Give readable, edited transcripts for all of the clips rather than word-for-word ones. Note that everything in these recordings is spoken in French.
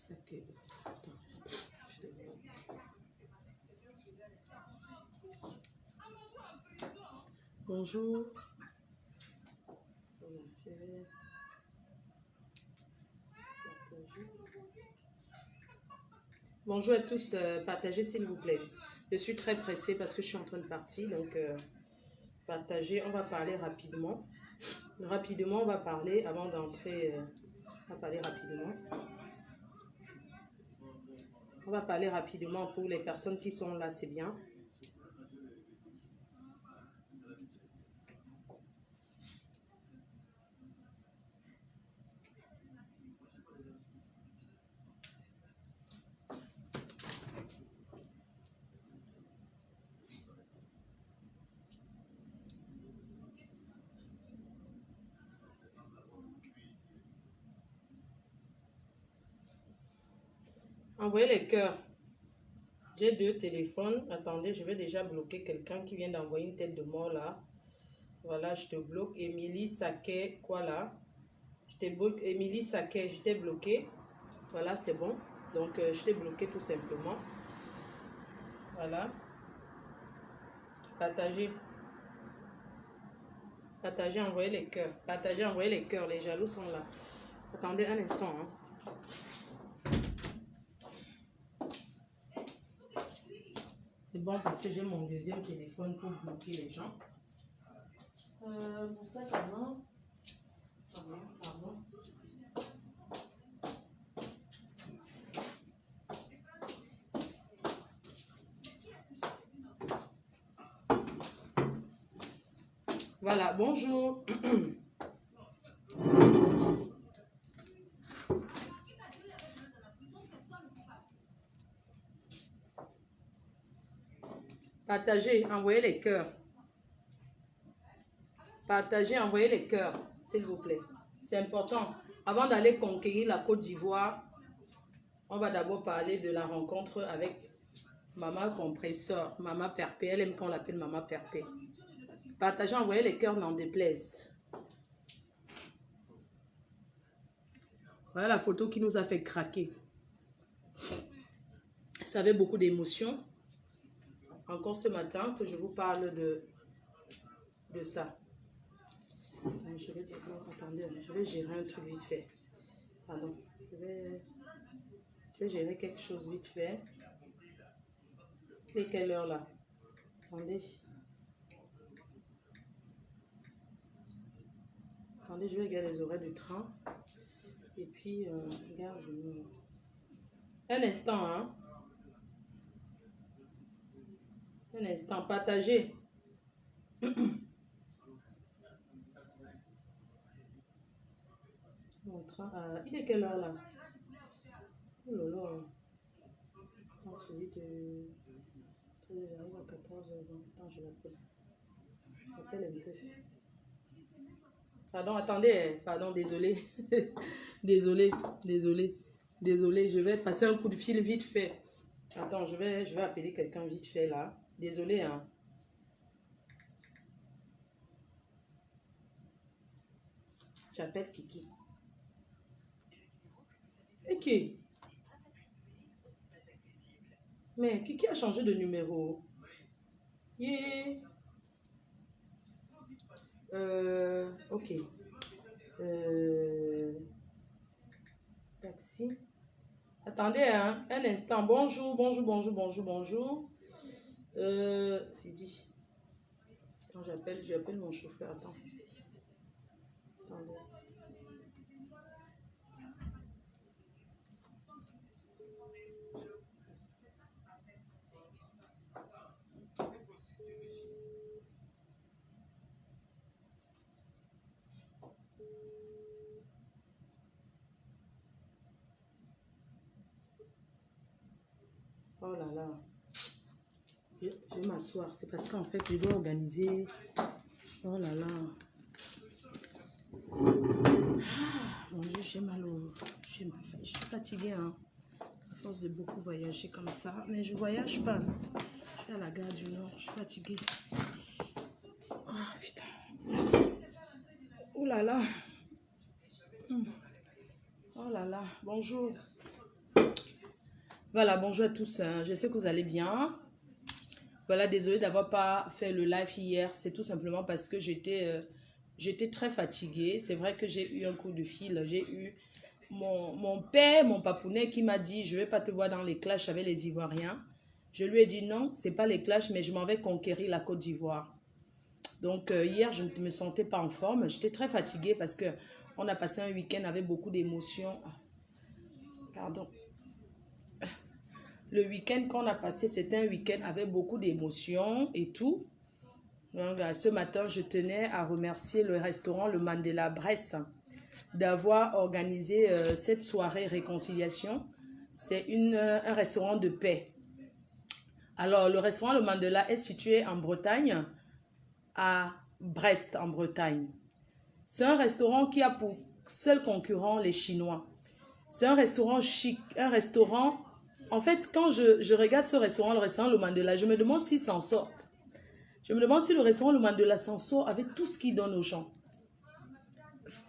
Saké. Attends, je développe. Bonjour. Voilà, je vais partager. Bonjour à tous, partagez s'il vous plaît. Je suis très pressée parce que je suis en train de partir, donc partagez. On va parler rapidement. Rapidement, on va parler avant d'entrer. On va parler rapidement. On va parler rapidement pour les personnes qui sont là, c'est bien. Envoyez les cœurs. J'ai 2 téléphones. Attendez, je vais déjà bloquer quelqu'un qui vient d'envoyer une tête de mort là. Voilà, je te bloque. Émilie Saké, quoi là? Je t'ai bloqué. Émilie Saké, je t'ai bloqué. Voilà, c'est bon. Donc, je t'ai bloqué tout simplement. Voilà. Partagez. Partagez, envoyez les cœurs. Partagez, envoyez les cœurs. Les jaloux sont là. Attendez un instant. Hein. C'est bon parce que j'ai mon 2e téléphone pour bloquer les gens. Pour ça, pardon. Pardon. Voilà, bonjour. Partagez, envoyez les cœurs. Partagez, envoyez les cœurs, s'il vous plaît. C'est important. Avant d'aller conquérir la Côte d'Ivoire, on va d'abord parler de la rencontre avec Maman Compresseur, Maman Perpé. Elle aime qu'on l'appelle Maman Perpé. Partagez, envoyez les cœurs, n'en déplaise. Voilà la photo qui nous a fait craquer. Ça avait beaucoup d'émotions. Encore ce matin que je vous parle de ça. Attendez, je vais gérer un truc vite fait. Pardon, je vais gérer quelque chose vite fait. Il est quelle heure là? Attendez. Attendez, je vais regarder les horaires du train. Et puis, regarde, je me... Un instant, hein. Un instant, partagez. Mon train, il est quelle heure là? Oh là là. Attends, celui de... J'arrive à 14h20. Attends, je l'appelle. Je l'appelle un peu. Pardon, attendez. Pardon, désolé. Désolé. Je vais passer un coup de fil vite fait. Attends, je vais appeler quelqu'un vite fait là. Désolé, hein. J'appelle Kiki. Et qui? Mais Kiki a changé de numéro. Yeah. Ok. Taxi. Attendez, hein, un instant. Bonjour. C'est dit. Attends, j'appelle mon chauffeur. Attends. Attendez. Oh là là. Je vais m'asseoir. C'est parce qu'en fait, je dois organiser. Oh là là. Bonjour, j'ai mal au... Je suis fatiguée, hein. À force de beaucoup voyager comme ça. Mais je voyage pas. Je suis à la gare du Nord. Je suis fatiguée. Oh putain. Merci. Oh là là. Oh là là. Bonjour. Voilà, bonjour à tous. Je sais que vous allez bien. Voilà, désolé d'avoir pas fait le live hier. C'est tout simplement parce que j'étais très fatiguée. C'est vrai que j'ai eu un coup de fil. J'ai eu mon père, mon papounet qui m'a dit, je vais pas te voir dans les clashs avec les Ivoiriens. Je lui ai dit non, c'est pas les clashs, mais je m'en vais conquérir la Côte d'Ivoire. Donc hier, je ne me sentais pas en forme. J'étais très fatiguée parce que on a passé un week-end avec beaucoup d'émotions. Pardon. Le week-end qu'on a passé, c'était un week-end avec beaucoup d'émotions et tout. Donc, ce matin, je tenais à remercier le restaurant Le Mandela Bresse d'avoir organisé cette soirée réconciliation. C'est un restaurant de paix. Alors, le restaurant Le Mandela est situé en Bretagne, à Brest, en Bretagne. C'est un restaurant qui a pour seul concurrent les Chinois. C'est un restaurant chic, un restaurant... En fait, quand je regarde ce restaurant, le restaurant Le Mandela, je me demande s'ils s'en sortent. Je me demande si le restaurant Le Mandela s'en sort avec tout ce qu'il donne aux gens.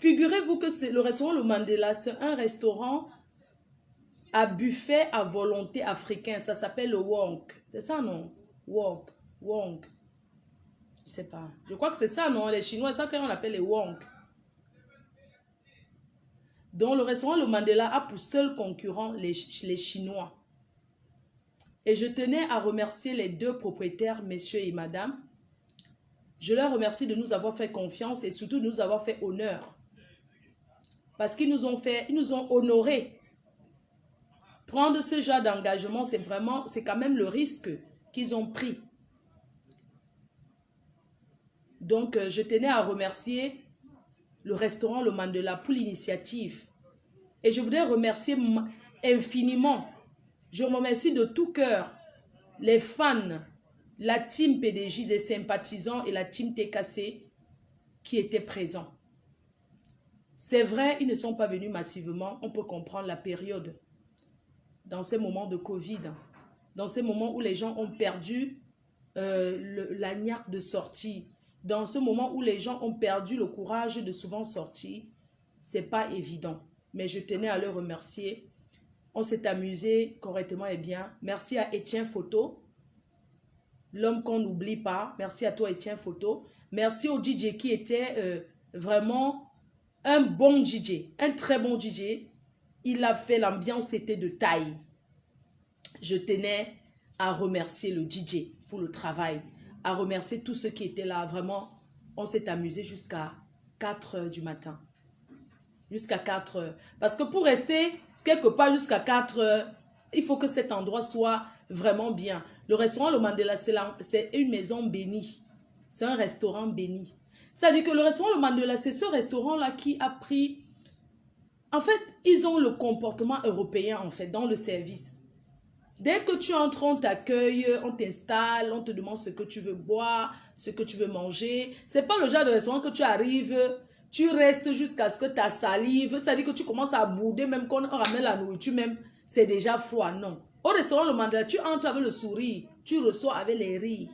Figurez-vous que le restaurant Le Mandela, c'est un restaurant à buffet à volonté africain. Ça s'appelle le wok. C'est ça, non? Wok. Wok. Je sais pas. Je crois que c'est ça, non? Les Chinois, c'est ça qu'on appelle les wok. Donc, le restaurant Le Mandela a pour seul concurrent les Chinois. Et je tenais à remercier les deux propriétaires, messieurs et madame. Je leur remercie de nous avoir fait confiance et surtout de nous avoir fait honneur. Parce qu'ils nous ont honorés. Prendre ce genre d'engagement, c'est quand même le risque qu'ils ont pris. Donc, je tenais à remercier le restaurant Le Mandela pour l'initiative. Et je voudrais remercier infiniment, je remercie de tout cœur les fans, la team PDJ, les sympathisants et la team TKC qui étaient présents. C'est vrai, ils ne sont pas venus massivement, on peut comprendre la période. Dans ces moments de Covid, dans ces moments où les gens ont perdu la niaque de sortie, dans ce moment où les gens ont perdu le courage de souvent sortir, c'est pas évident. Mais je tenais à le remercier. On s'est amusé correctement et bien. Merci à Etienne Photo, l'homme qu'on n'oublie pas. Merci à toi, Etienne Photo. Merci au DJ qui était vraiment un bon DJ, un très bon DJ. Il a fait, l'ambiance était de taille. Je tenais à remercier le DJ pour le travail, à remercier tous ceux qui étaient là. Vraiment, on s'est amusé jusqu'à 4 h du matin. Jusqu'à 4 h. Parce que pour rester quelque part jusqu'à 4 h, il faut que cet endroit soit vraiment bien. Le restaurant Le Mandela, c'est une maison bénie. C'est un restaurant béni. C'est-à-dire que le restaurant Le Mandela, c'est ce restaurant-là qui a pris... En fait, ils ont le comportement européen, en fait, dans le service. Dès que tu entres, on t'accueille, on t'installe, on te demande ce que tu veux boire, ce que tu veux manger. C'est pas le genre de restaurant que tu arrives, tu restes jusqu'à ce que ta salive, c'est-à-dire que tu commences à bouder, même quand on ramène la nourriture, même, c'est déjà froid. Non. Au restaurant Le Mandela, tu entres avec le sourire, tu reçois avec les rires.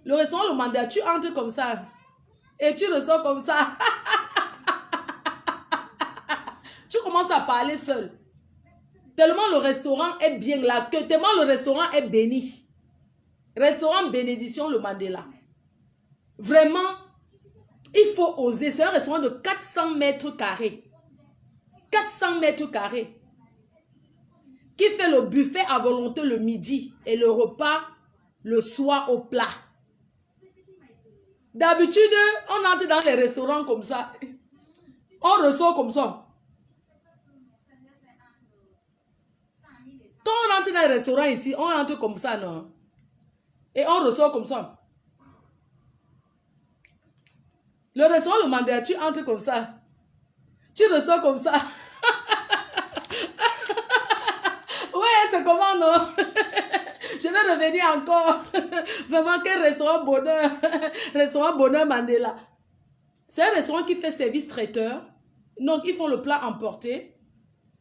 Le restaurant Le Mandela, tu entres comme ça et tu ressors comme ça. Tu commences à parler seul. Tellement le restaurant est bien là, que tellement le restaurant est béni. Restaurant Bénédiction Le Mandela. Vraiment, il faut oser. C'est un restaurant de 400 mètres carrés. 400 mètres carrés. Qui fait le buffet à volonté le midi et le repas le soir au plat. D'habitude, on entre dans les restaurants comme ça. On ressort comme ça. Quand on entre dans les restaurants ici, on entre comme ça, non? Et on ressort comme ça. Le restaurant Le Mandela, tu entres comme ça. Tu ressors comme ça. Ouais, c'est comment, non? Je vais revenir encore. Vraiment, quel restaurant bonheur. Restaurant Bonheur Mandela. C'est un restaurant qui fait service traiteur. Donc, ils font le plat emporté.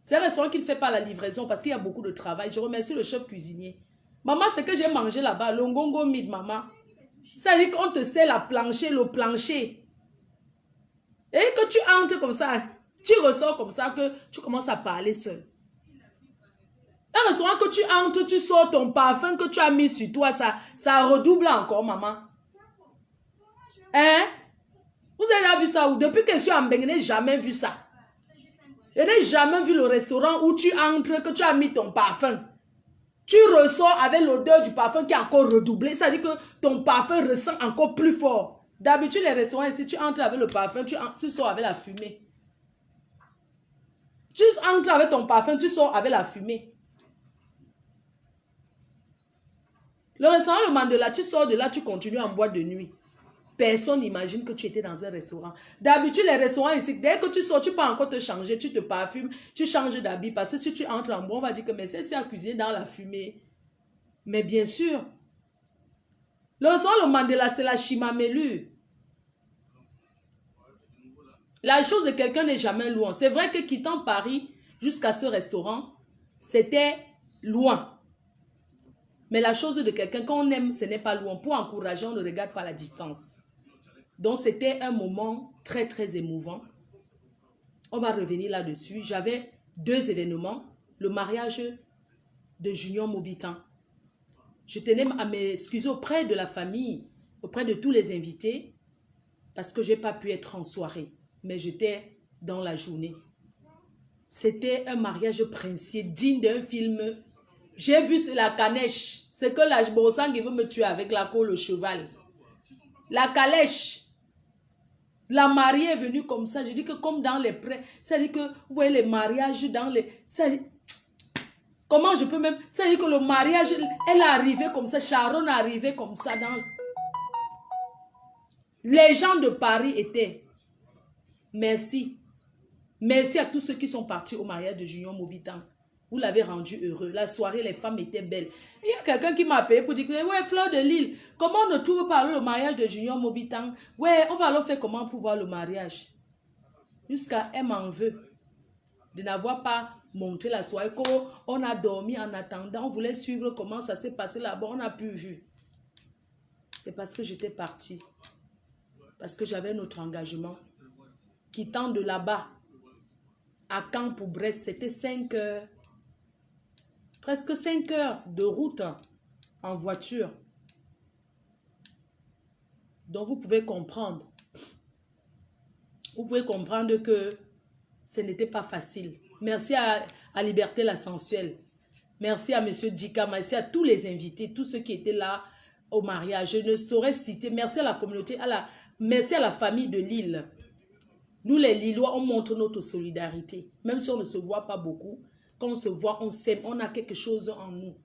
C'est un restaurant qui ne fait pas la livraison parce qu'il y a beaucoup de travail. Je remercie le chef cuisinier. Maman, c'est que j'ai mangé là-bas, le ngongo meat, maman. Ça veut dire qu'on te sait le plancher. Et que tu entres comme ça, tu ressors comme ça, que tu commences à parler seul. Un restaurant que tu entres, tu sors ton parfum que tu as mis sur toi, ça redouble encore, maman. Hein? Vous avez vu ça? Depuis que je suis en Bengue, je n'ai jamais vu ça. Je n'ai jamais vu le restaurant où tu entres, que tu as mis ton parfum. Tu ressors avec l'odeur du parfum qui est encore redoublée. Ça veut dire que ton parfum ressent encore plus fort. D'habitude, les restaurants ici, tu entres avec le parfum, tu sors avec la fumée. Tu entres avec ton parfum, tu sors avec la fumée. Le restaurant Le Mandela, tu sors de là, tu continues en boîte de nuit. Personne n'imagine que tu étais dans un restaurant. D'habitude, les restaurants ici, dès que tu sors, tu peux encore te changer, tu te parfumes, tu changes d'habit. Parce que si tu entres en boîte, on va dire que mais c'est à cuisiner dans la fumée. Mais bien sûr, le restaurant Le Mandela, c'est la chimamelu. La chose de quelqu'un n'est jamais loin. C'est vrai que quittant Paris jusqu'à ce restaurant, c'était loin. Mais la chose de quelqu'un qu'on aime, ce n'est pas loin. Pour encourager, on ne regarde pas la distance. Donc, c'était un moment très, très émouvant. On va revenir là-dessus. J'avais 2 événements. Le mariage de Junior Mobitan. Je tenais à m'excuser auprès de la famille, auprès de tous les invités, parce que je n'ai pas pu être en soirée. Mais j'étais dans la journée. C'était un mariage princier digne d'un film. J'ai vu la canèche. C'est que la Bossang veut me tuer avec la cour, le cheval. La calèche. La mariée est venue comme ça. Je dis que comme dans les prêts. C'est-à-dire que vous voyez les mariages dans les... Comment je peux même... C'est-à-dire que le mariage, elle est arrivée comme ça. Sharon est arrivée comme ça. Les gens de Paris étaient... Merci. Merci à tous ceux qui sont partis au mariage de Junior Mobitan. Vous l'avez rendu heureux. La soirée, les femmes étaient belles. Il y a quelqu'un qui m'a appelé pour dire que, ouais, Fleur de Lille, comment on ne trouve pas le mariage de Junior Mobitan? Ouais, on va alors faire comment pour voir le mariage? Jusqu'à elle m'en veut de n'avoir pas monté la soirée. On a dormi en attendant. On voulait suivre comment ça s'est passé là-bas. On n'a plus vu. C'est parce que j'étais partie. Parce que j'avais notre engagement. Quittant de là-bas à Caen pour Brest, c'était 5 heures. Presque 5 heures de route en voiture. Donc, vous pouvez comprendre. Vous pouvez comprendre que ce n'était pas facile. Merci à Liberté la sensuelle. Merci à M. Dika. Merci à tous les invités, tous ceux qui étaient là au mariage. Je ne saurais citer. Merci à la communauté, merci à la famille de Lille. Nous, les Lillois, on montre notre solidarité. Même si on ne se voit pas beaucoup. Quand on se voit, on s'aime, on a quelque chose en nous.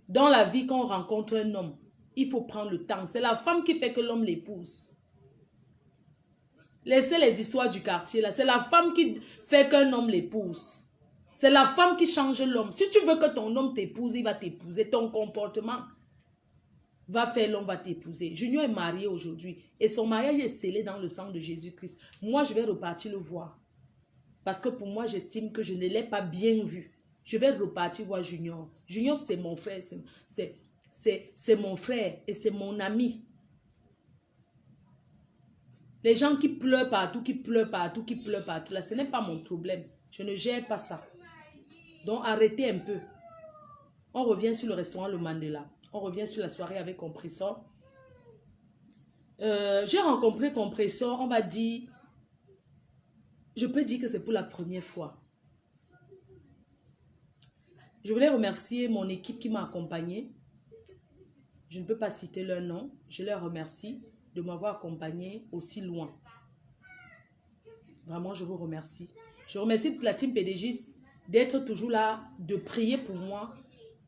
Dans la vie, quand on rencontre un homme, il faut prendre le temps. C'est la femme qui fait que l'homme l'épouse. Laissez les histoires du quartier là. C'est la femme qui fait qu'un homme l'épouse. C'est la femme qui change l'homme. Si tu veux que ton homme t'épouse, il va t'épouser. Ton comportement va faire l'homme va t'épouser. Junior est marié aujourd'hui et son mariage est scellé dans le sang de Jésus-Christ. Moi, je vais repartir le voir. Parce que pour moi, j'estime que je ne l'ai pas bien vu. Je vais repartir voir Junior. Junior, c'est mon frère. C'est mon frère et c'est mon ami. Les gens qui pleurent partout, qui pleurent partout, qui pleurent partout, là, ce n'est pas mon problème. Je ne gère pas ça. Donc, arrêtez un peu. On revient sur le restaurant Le Mandela. On revient sur la soirée avec Compressor. J'ai rencontré Compressor, on va dire... Je peux dire que c'est pour la première fois. Je voulais remercier mon équipe qui m'a accompagné. Je ne peux pas citer leur nom. Je leur remercie de m'avoir accompagné aussi loin. Vraiment, je vous remercie. Je remercie toute la team PDG d'être toujours là, de prier pour moi,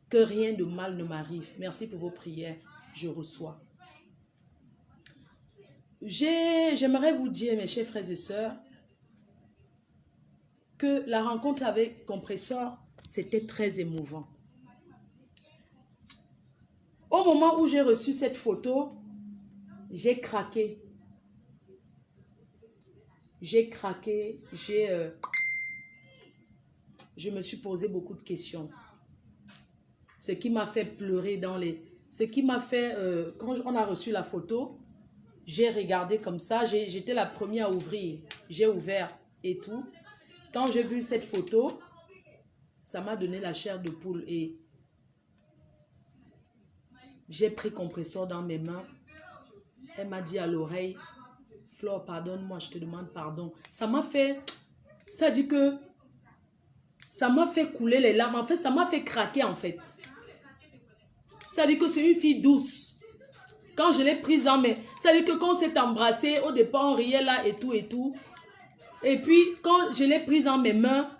que rien de mal ne m'arrive. Merci pour vos prières. Je reçois. J'aimerais vous dire, mes chers frères et sœurs, que la rencontre avec Compressor, c'était très émouvant. Au moment où j'ai reçu cette photo, j'ai craqué. J'ai craqué, je me suis posé beaucoup de questions. Ce qui m'a fait pleurer ce qui m'a fait, quand on a reçu la photo, j'ai regardé comme ça, j'étais la première à ouvrir. J'ai ouvert et tout. Quand j'ai vu cette photo, ça m'a donné la chair de poule et j'ai pris compresseur dans mes mains. Elle m'a dit à l'oreille, Flore, pardonne-moi, je te demande pardon. Ça m'a fait, ça dit que, ça m'a fait couler les larmes. En fait, ça m'a fait craquer en fait. Ça dit que c'est une fille douce. Quand je l'ai prise en main, ça dit que quand on s'est embrassé, au départ on riait là et tout et tout. Et puis quand je l'ai prise en mes mains,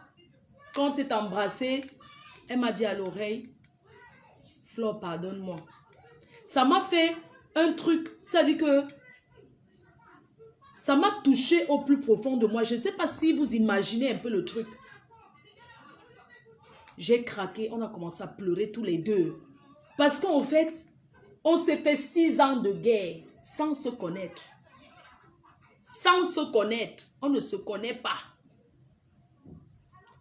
quand on s'est embrassé, elle m'a dit à l'oreille, Flore, pardonne-moi. Ça m'a fait un truc, ça dit que ça m'a touché au plus profond de moi. Je ne sais pas si vous imaginez un peu le truc. J'ai craqué, on a commencé à pleurer tous les deux. Parce qu'en fait, on s'est fait 6 ans de guerre sans se connaître. Sans se connaître, on ne se connaît pas.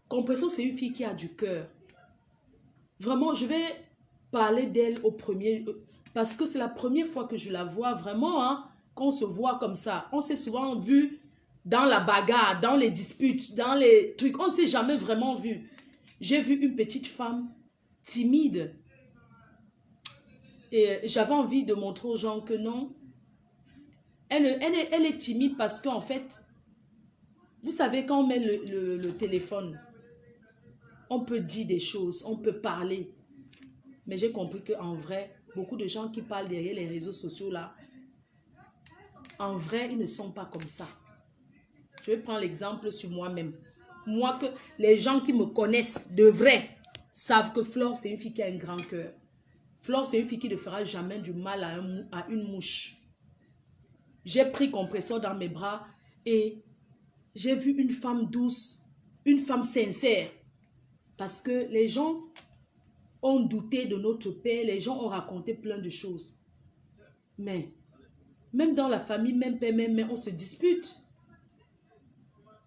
Compresseur, c'est une fille qui a du cœur. Vraiment, je vais parler d'elle au premier, parce que c'est la première fois que je la vois vraiment, hein, qu'on se voit comme ça. On s'est souvent vu dans la bagarre, dans les disputes, dans les trucs. On ne s'est jamais vraiment vu. J'ai vu une petite femme timide. Et j'avais envie de montrer aux gens que non, elle est timide parce qu'en fait, vous savez, quand on met le téléphone, on peut dire des choses, on peut parler. Mais j'ai compris qu'en vrai, beaucoup de gens qui parlent derrière les réseaux sociaux là, en vrai, ils ne sont pas comme ça. Je vais prendre l'exemple sur moi-même. Moi, que les gens qui me connaissent de vrai savent que Flore, c'est une fille qui a un grand cœur. Flore, c'est une fille qui ne fera jamais du mal à une mouche. J'ai pris compresseur dans mes bras et j'ai vu une femme douce, une femme sincère. Parce que les gens ont douté de notre père, les gens ont raconté plein de choses. Mais, même dans la famille, même père, même mère, on se dispute.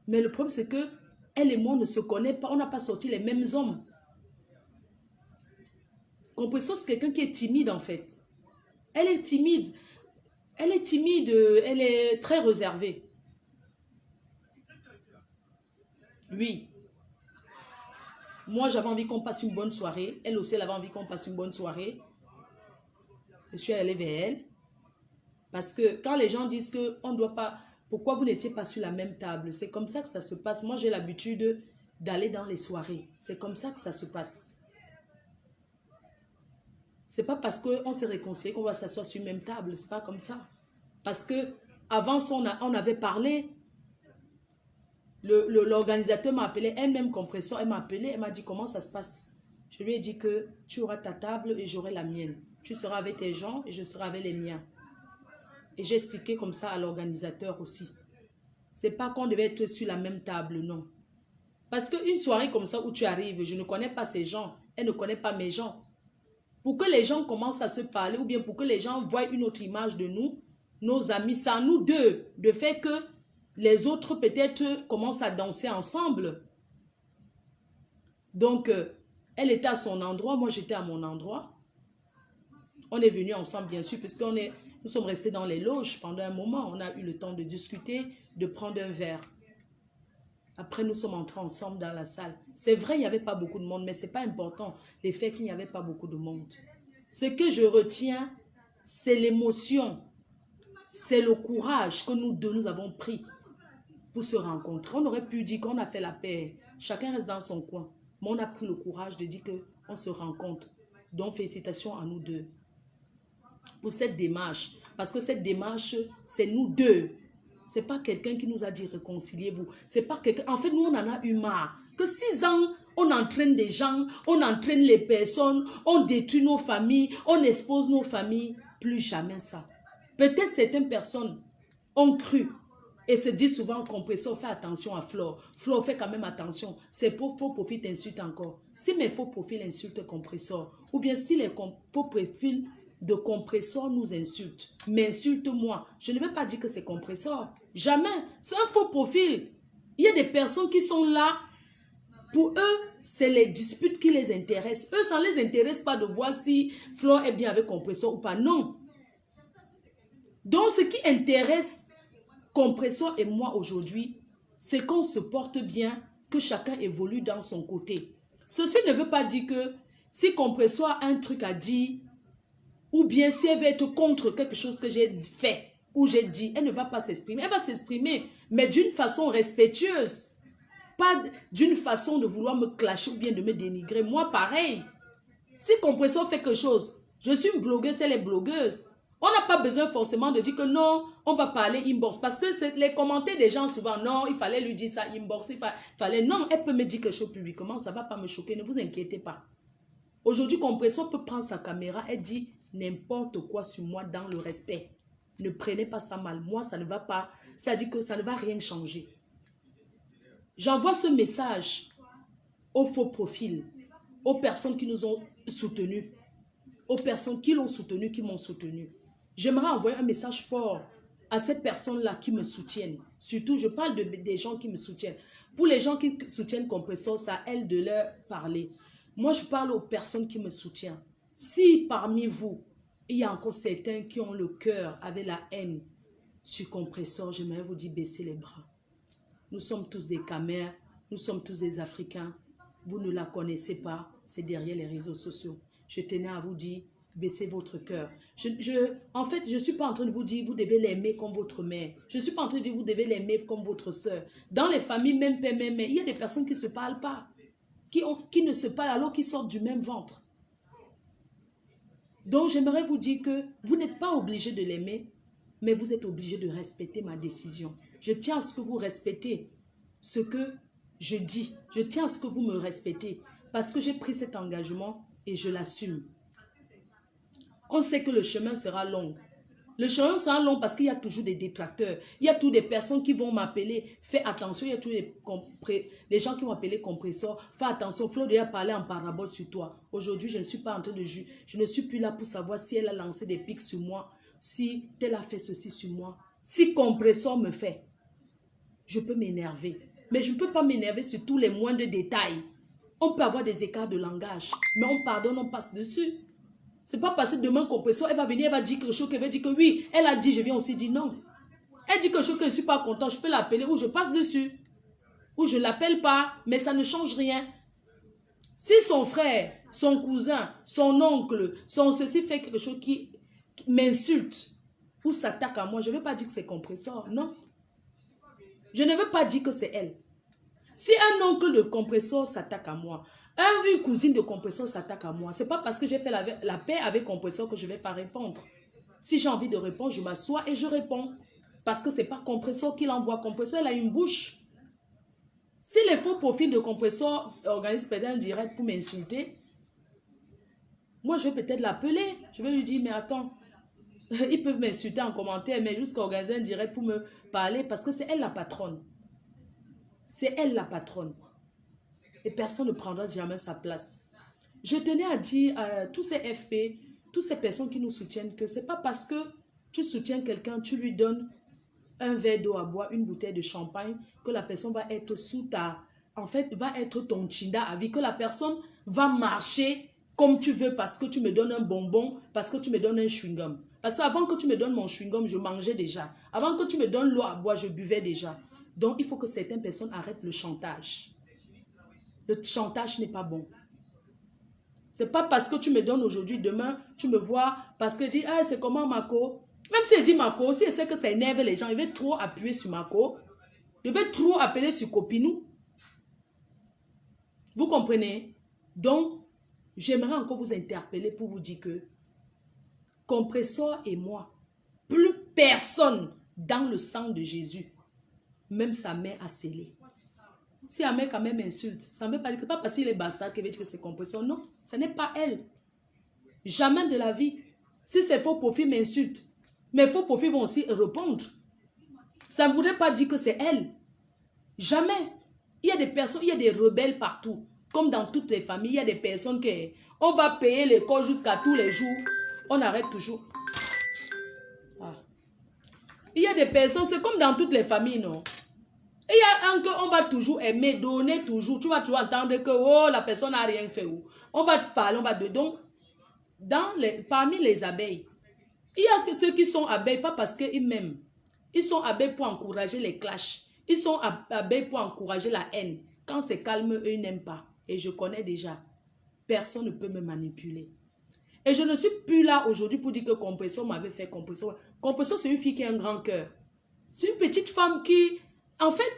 Mais le problème, c'est que elle et moi, on ne se connaît pas, on n'a pas sorti les mêmes hommes. Compresseur, c'est quelqu'un qui est timide en fait. Elle est timide. Elle est timide, elle est très réservée. Oui. Moi, j'avais envie qu'on passe une bonne soirée. Elle aussi, elle avait envie qu'on passe une bonne soirée. Je suis allée vers elle. Parce que quand les gens disent qu'on ne doit pas... Pourquoi vous n'étiez pas sur la même table? C'est comme ça que ça se passe. Moi, j'ai l'habitude d'aller dans les soirées. C'est comme ça que ça se passe. C'est pas parce qu'on s'est réconcilié qu'on va s'asseoir sur une même table. C'est pas comme ça. Parce que avant ça, on avait parlé. L'organisateur m'a appelé, elle-même compresseur, elle m'a appelé, elle m'a dit comment ça se passe. Je lui ai dit que tu auras ta table et j'aurai la mienne. Tu seras avec tes gens et je serai avec les miens. Et j'ai expliqué comme ça à l'organisateur aussi. C'est pas qu'on devait être sur la même table, non. Parce qu'une soirée comme ça où tu arrives, je ne connais pas ces gens, elle ne connaît pas mes gens. Pour que les gens commencent à se parler ou bien pour que les gens voient une autre image de nous, nos amis, c'est à nous deux de faire que les autres peut-être commencent à danser ensemble. Donc, elle était à son endroit, moi j'étais à mon endroit. On est venus ensemble bien sûr, puisqu'on est... Nous sommes restés dans les loges pendant un moment. On a eu le temps de discuter, de prendre un verre. Après, nous sommes entrés ensemble dans la salle. C'est vrai, il n'y avait pas beaucoup de monde, mais ce n'est pas important, le fait qu'il n'y avait pas beaucoup de monde. Ce que je retiens, c'est l'émotion. C'est le courage que nous deux, nous avons pris pour se rencontrer. On aurait pu dire qu'on a fait la paix. Chacun reste dans son coin. Mais on a pris le courage de dire qu'on se rencontre. Donc, félicitations à nous deux pour cette démarche. Parce que cette démarche, c'est nous deux. Ce n'est pas quelqu'un qui nous a dit réconciliez-vous. C'est pas quelqu'un... En fait, nous, on en a eu marre. Que 6 ans, on entraîne des gens, on entraîne les personnes, on détruit nos familles, on expose nos familles. Plus jamais ça. Peut-être certaines personnes ont cru et se disent souvent compresseur, fais attention à Flore. Flore, fais quand même attention. C'est pour faux profil t'insulte encore. Si mes faux profils insultent compresseur, ou bien si les faux profils de compresseur nous insultent, m'insulte-moi. Je ne vais pas dire que c'est compresseur. Jamais. C'est un faux profil. Il y a des personnes qui sont là. Pour eux, c'est les disputes qui les intéressent. Eux, ça ne les intéresse pas de voir si Flore est bien avec compresseur ou pas. Non. Donc, ce qui intéresse compresseur et moi aujourd'hui, c'est qu'on se porte bien, que chacun évolue dans son côté. Ceci ne veut pas dire que si Compresso a un truc à dire, ou bien si elle veut être contre quelque chose que j'ai fait, ou j'ai dit, elle ne va pas s'exprimer. Elle va s'exprimer, mais d'une façon respectueuse. Pas d'une façon de vouloir me clasher ou bien de me dénigrer. Moi, pareil. Si Compresso fait quelque chose, je suis une blogueuse, elle est blogueuse. On n'a pas besoin forcément de dire que non, on va parler inbox. Parce que c'est les commentaires des gens souvent, non, il fallait lui dire ça inbox, fallait, non, elle peut me dire quelque chose publiquement, ça ne va pas me choquer, ne vous inquiétez pas. Aujourd'hui, Compresso peut prendre sa caméra et dire n'importe quoi sur moi dans le respect. Ne prenez pas ça mal. Moi, ça ne va pas, ça dit que ça ne va rien changer. J'envoie ce message aux faux profils, aux personnes qui nous ont soutenus, aux personnes qui l'ont soutenu, qui m'ont soutenu. J'aimerais envoyer un message fort à ces personnes-là qui me soutiennent. Surtout, je parle des gens qui me soutiennent. Pour les gens qui soutiennent Compresso, ça à elle de leur parler. Moi, je parle aux personnes qui me soutiennent. Si parmi vous, il y a encore certains qui ont le cœur avec la haine sur Compresso, j'aimerais vous dire baissez les bras. Nous sommes tous des Camers, nous sommes tous des Africains. Vous ne la connaissez pas, c'est derrière les réseaux sociaux. Je tenais à vous dire, baissez votre cœur. En fait, je ne suis pas en train de vous dire, vous devez l'aimer comme votre mère. Je ne suis pas en train de dire, vous devez l'aimer comme votre soeur. Dans les familles, même père, même mère, il y a des personnes qui ne se parlent pas. Qui ne se parlent alors qu'ils sortent du même ventre. Donc, j'aimerais vous dire que vous n'êtes pas obligé de l'aimer, mais vous êtes obligé de respecter ma décision. Je tiens à ce que vous respectez ce que je dis. Je tiens à ce que vous me respectez parce que j'ai pris cet engagement et je l'assume. On sait que le chemin sera long. Le chemin sera long parce qu'il y a toujours des détracteurs. Il y a toujours des personnes qui vont m'appeler. Fais attention, il y a toujours des gens qui vont appeler Compresso. Fais attention, Flo a parlé en parabole sur toi. Aujourd'hui, je ne suis pas en train de juger. Je ne suis plus là pour savoir si elle a lancé des pics sur moi, si elle a fait ceci sur moi. Si Compresso me fait, je peux m'énerver. Mais je ne peux pas m'énerver sur tous les moindres détails. On peut avoir des écarts de langage, mais on pardonne, on passe dessus. C'est pas parce que demain Compresso, elle va venir, elle va dire quelque chose, qu'elle va dire que oui, elle a dit, je viens aussi dire non. Elle dit quelque chose que je ne suis pas content, je peux l'appeler ou je passe dessus. Ou je ne l'appelle pas, mais ça ne change rien. Si son frère, son cousin, son oncle, son ceci fait quelque chose qui m'insulte ou s'attaque à moi, je ne veux pas dire que c'est Compresso, non. Je ne veux pas dire que c'est elle. Si un oncle de Compresso s'attaque à moi, une cousine de Compresso s'attaque à moi, ce n'est pas parce que j'ai fait la paix avec Compresso que je ne vais pas répondre. Si j'ai envie de répondre, je m'assois et je réponds. Parce que ce n'est pas Compresso qui l'envoie. Compresso, elle a une bouche. Si les faux profils de Compresso organisent peut-être un direct pour m'insulter, moi je vais peut-être l'appeler. Je vais lui dire, mais attends, ils peuvent m'insulter en commentaire, mais jusqu'à organiser un direct pour me parler parce que c'est elle la patronne. C'est elle la patronne. Et personne ne prendra jamais sa place. Je tenais à dire à tous ces FP, toutes ces personnes qui nous soutiennent que ce n'est pas parce que tu soutiens quelqu'un, tu lui donnes un verre d'eau à boire, une bouteille de champagne, que la personne va être sous ta... En fait, va être ton chinda à vie, que la personne va marcher comme tu veux parce que tu me donnes un bonbon, parce que tu me donnes un chewing-gum. Parce qu'avant que tu me donnes mon chewing-gum, je mangeais déjà. Avant que tu me donnes l'eau à boire, je buvais déjà. Donc, il faut que certaines personnes arrêtent le chantage. Le chantage n'est pas bon. Ce n'est pas parce que tu me donnes aujourd'hui, demain, tu me vois, parce que tu dis, ah, c'est comment Marco? Même si elle dit Marco, si elle sait que ça énerve les gens, il veut trop appuyer sur Marco. Il veut trop appeler sur Copinou. Vous comprenez? Donc, j'aimerais encore vous interpeller pour vous dire que Compresso et moi, plus personne dans le sang de Jésus, même sa mère a scellé. Si un mec quand même insulte, ça ne veut pas dire que pas parce qu'il est bassa qu'il veut dire que c'est Compresso. Non, ce n'est pas elle. Jamais de la vie. Si ces faux profils m'insultent, mes faux profils vont aussi répondre. Ça ne voudrait pas dire que c'est elle. Jamais. Il y a des personnes, il y a des rebelles partout. Comme dans toutes les familles, il y a des personnes qui... On va payer l'école jusqu'à tous les jours. On arrête toujours. Ah. Il y a des personnes, c'est comme dans toutes les familles, non? Il y a un que on va toujours aimer, donner toujours. Tu vas toujours entendre que oh, la personne n'a rien fait. On va te parler, on va te... Donc, parmi les abeilles, il y a que ceux qui sont abeilles, pas parce qu'ils m'aiment. Ils sont abeilles pour encourager les clashs. Ils sont abeilles pour encourager la haine. Quand c'est calme, eux, ils n'aiment pas. et je connais déjà. Personne ne peut me manipuler. Et je ne suis plus là aujourd'hui pour dire que Compressor m'avait fait Compressor. Compressor, c'est une fille qui a un grand cœur. C'est une petite femme qui, en fait,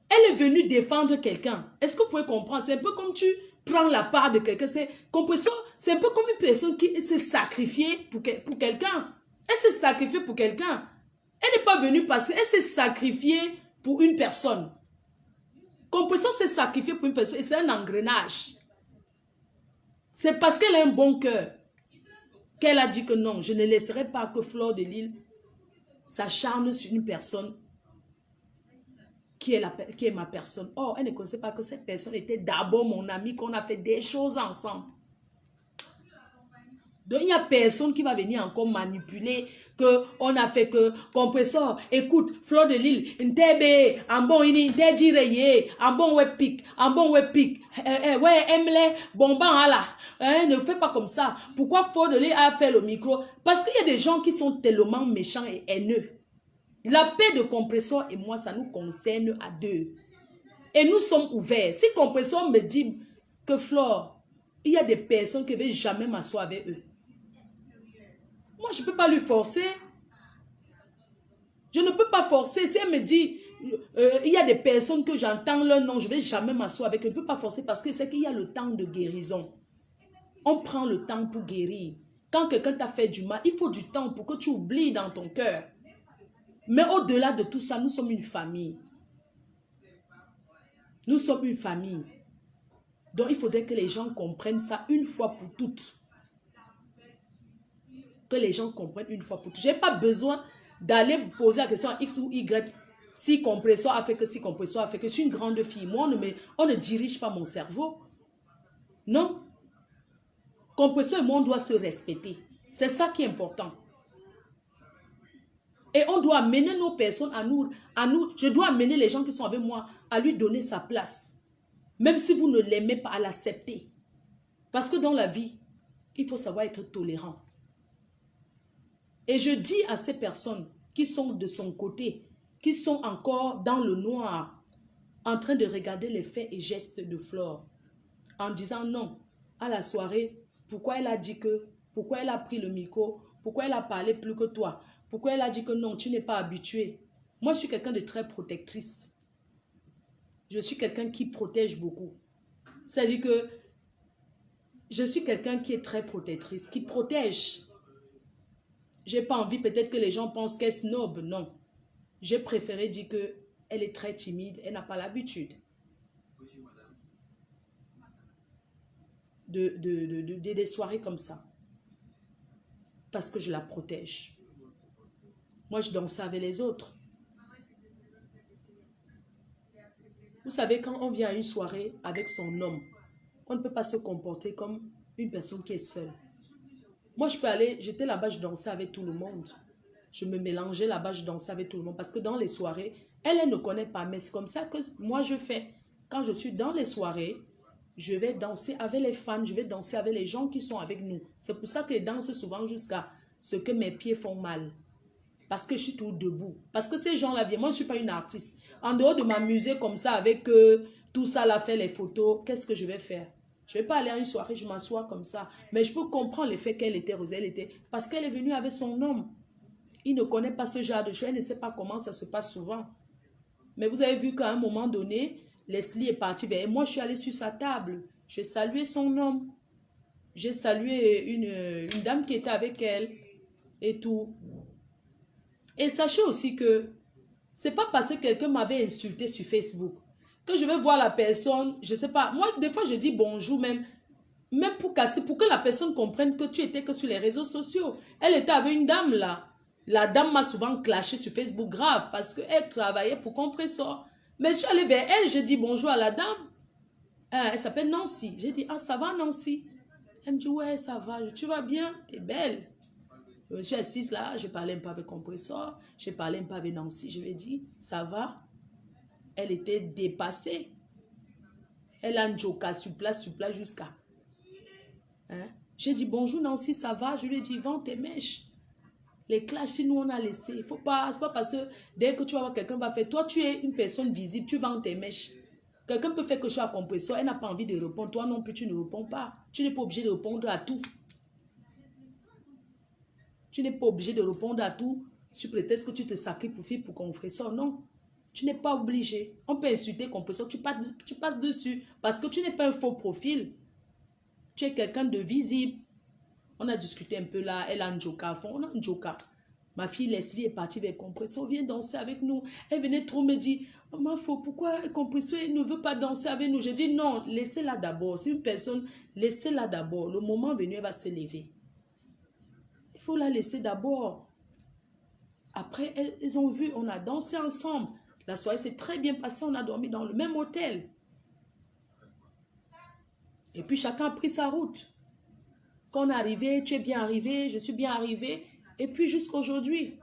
elle est venue défendre quelqu'un. Est-ce que vous pouvez comprendre? C'est un peu comme tu prends la part de quelqu'un. Compressor, c'est un peu comme une personne qui s'est sacrifiée pour quelqu'un. Elle s'est sacrifiée pour quelqu'un. Elle n'est pas venue parce qu'elle s'est sacrifiée pour une personne. Compressor s'est sacrifiée pour une personne et c'est un engrenage. C'est parce qu'elle a un bon cœur qu'elle a dit que non, je ne laisserai pas que Fleur de Lys s'acharne sur une personne qui est ma personne. Or, elle ne connaissait pas que cette personne était d'abord mon amie, qu'on a fait des choses ensemble. Donc, il n'y a personne qui va venir encore manipuler qu'on a fait que Compressor, écoute, Fleur de Lys, n'tebe, en bon ini, n'te direye, en bon ouais pic, ouais aime-les, bon ben là, ne fais pas comme ça. Pourquoi Fleur de Lys a fait le micro? Parce qu'il y a des gens qui sont tellement méchants et haineux. La paix de Compressor et moi, ça nous concerne à deux. Et nous sommes ouverts. Si Compressor me dit que Fleur, il y a des personnes qui ne veulent jamais m'asseoir avec eux. Moi, je ne peux pas lui forcer. Je ne peux pas forcer. Si elle me dit, il y a des personnes que j'entends leur nom, je ne vais jamais m'asseoir avec eux. Je ne peux pas forcer parce que c'est qu'il y a le temps de guérison. On prend le temps pour guérir. Quand quelqu'un t'a fait du mal, il faut du temps pour que tu oublies dans ton cœur. Mais au-delà de tout ça, nous sommes une famille. Nous sommes une famille. Donc, il faudrait que les gens comprennent ça une fois pour toutes. Que les gens comprennent une fois pour toutes. Je n'ai pas besoin d'aller vous poser la question à X ou Y. Si Compressor a fait que, si Compressor a fait que. Je suis une grande fille. Moi, on ne dirige pas mon cerveau. Non. Compressor et moi, on doit se respecter. C'est ça qui est important. Et on doit amener nos personnes à nous. Je dois amener les gens qui sont avec moi à lui donner sa place. Même si vous ne l'aimez pas, à l'accepter. Parce que dans la vie, il faut savoir être tolérant. Et je dis à ces personnes qui sont de son côté, qui sont encore dans le noir, en train de regarder les faits et gestes de Flore, en disant non, à la soirée, pourquoi elle a dit que, pourquoi elle a pris le micro, pourquoi elle a parlé plus que toi, pourquoi elle a dit que non, tu n'es pas habitué. Moi, je suis quelqu'un de très protectrice. Je suis quelqu'un qui protège beaucoup. C'est-à-dire que je suis quelqu'un qui est très protectrice, qui protège. Je n'ai pas envie peut-être que les gens pensent qu'elle est snob, non. J'ai préféré dire qu'elle est très timide, elle n'a pas l'habitude des soirées comme ça. Parce que je la protège. Moi, je dansais avec les autres. Vous savez, quand on vient à une soirée avec son homme, on ne peut pas se comporter comme une personne qui est seule. Moi, je peux aller, j'étais là-bas, je dansais avec tout le monde. Je me mélangeais là-bas, je dansais avec tout le monde. Parce que dans les soirées, elle ne connaît pas. Mais c'est comme ça que moi, je fais. Quand je suis dans les soirées, je vais danser avec les fans, je vais danser avec les gens qui sont avec nous. C'est pour ça que je danse souvent jusqu'à ce que mes pieds font mal. Parce que je suis tout debout. Parce que ces gens-là viennent. Moi, je ne suis pas une artiste. En dehors de m'amuser comme ça avec tout ça, là, faire les photos, qu'est-ce que je vais faire? Je ne vais pas aller à une soirée, je m'assois comme ça. Mais je peux comprendre le fait qu'elle était rosée. Elle était, parce qu'elle est venue avec son homme. Il ne connaît pas ce genre de choses. Elle ne sait pas comment ça se passe souvent. Mais vous avez vu qu'à un moment donné, Leslie est partie vers elle. Moi, je suis allée sur sa table. J'ai salué son homme. J'ai salué une dame qui était avec elle et tout. Et sachez aussi que c'est pas parce que quelqu'un m'avait insulté sur Facebook que je vais voir la personne, je sais pas. Moi, des fois, je dis bonjour même pour casser, pour que la personne comprenne que tu étais que sur les réseaux sociaux. Elle était avec une dame là. La dame m'a souvent clashé sur Facebook grave parce qu'elle travaillait pour Compressor. Mais je suis allée vers elle, j'ai dit bonjour à la dame. Elle s'appelle Nancy. J'ai dit, ah, ça va Nancy? Elle me dit, ouais, ça va. Tu vas bien? T'es belle. Je suis assise là, je parlais un peu avec Compressor, je parlais un peu avec Nancy. Je lui ai dit, ça va? Elle était dépassée. Elle a un joka sur place jusqu'à. Hein? J'ai dit, bonjour Nancy, ça va? Je lui ai dit, vends tes mèches. Les clashs, si nous on a laissé, il faut pas, c'est pas parce que dès que tu vas voir quelqu'un va faire, toi tu es une personne visible, tu vends tes mèches. Quelqu'un peut faire quelque chose à Compressor, elle n'a pas envie de répondre. Toi non plus, tu ne réponds pas. Tu n'es pas obligé de répondre à tout. Tu n'es pas obligé de répondre à tout sous prétexte que tu te sacrifies pour Compressor. Non, tu n'es pas obligé. On peut insulter Compressor, tu passes dessus parce que tu n'es pas un faux profil. Tu es quelqu'un de visible. On a discuté un peu là, elle a un joker à fond, on a un joker. Ma fille Leslie est partie vers Compressor, viens danser avec nous. Elle venait trop me dire, oh, ma fille, pourquoi Compressor ne veut pas danser avec nous? J'ai dit non, laissez-la d'abord. C'est une personne, laissez-la d'abord. Le moment venu, elle va se lever. Il faut la laisser d'abord. Après, elles ont vu, on a dansé ensemble. La soirée s'est très bien passée, on a dormi dans le même hôtel. Et puis chacun a pris sa route. Quand on est arrivé, tu es bien arrivé, je suis bien arrivé. Et puis jusqu'à aujourd'hui,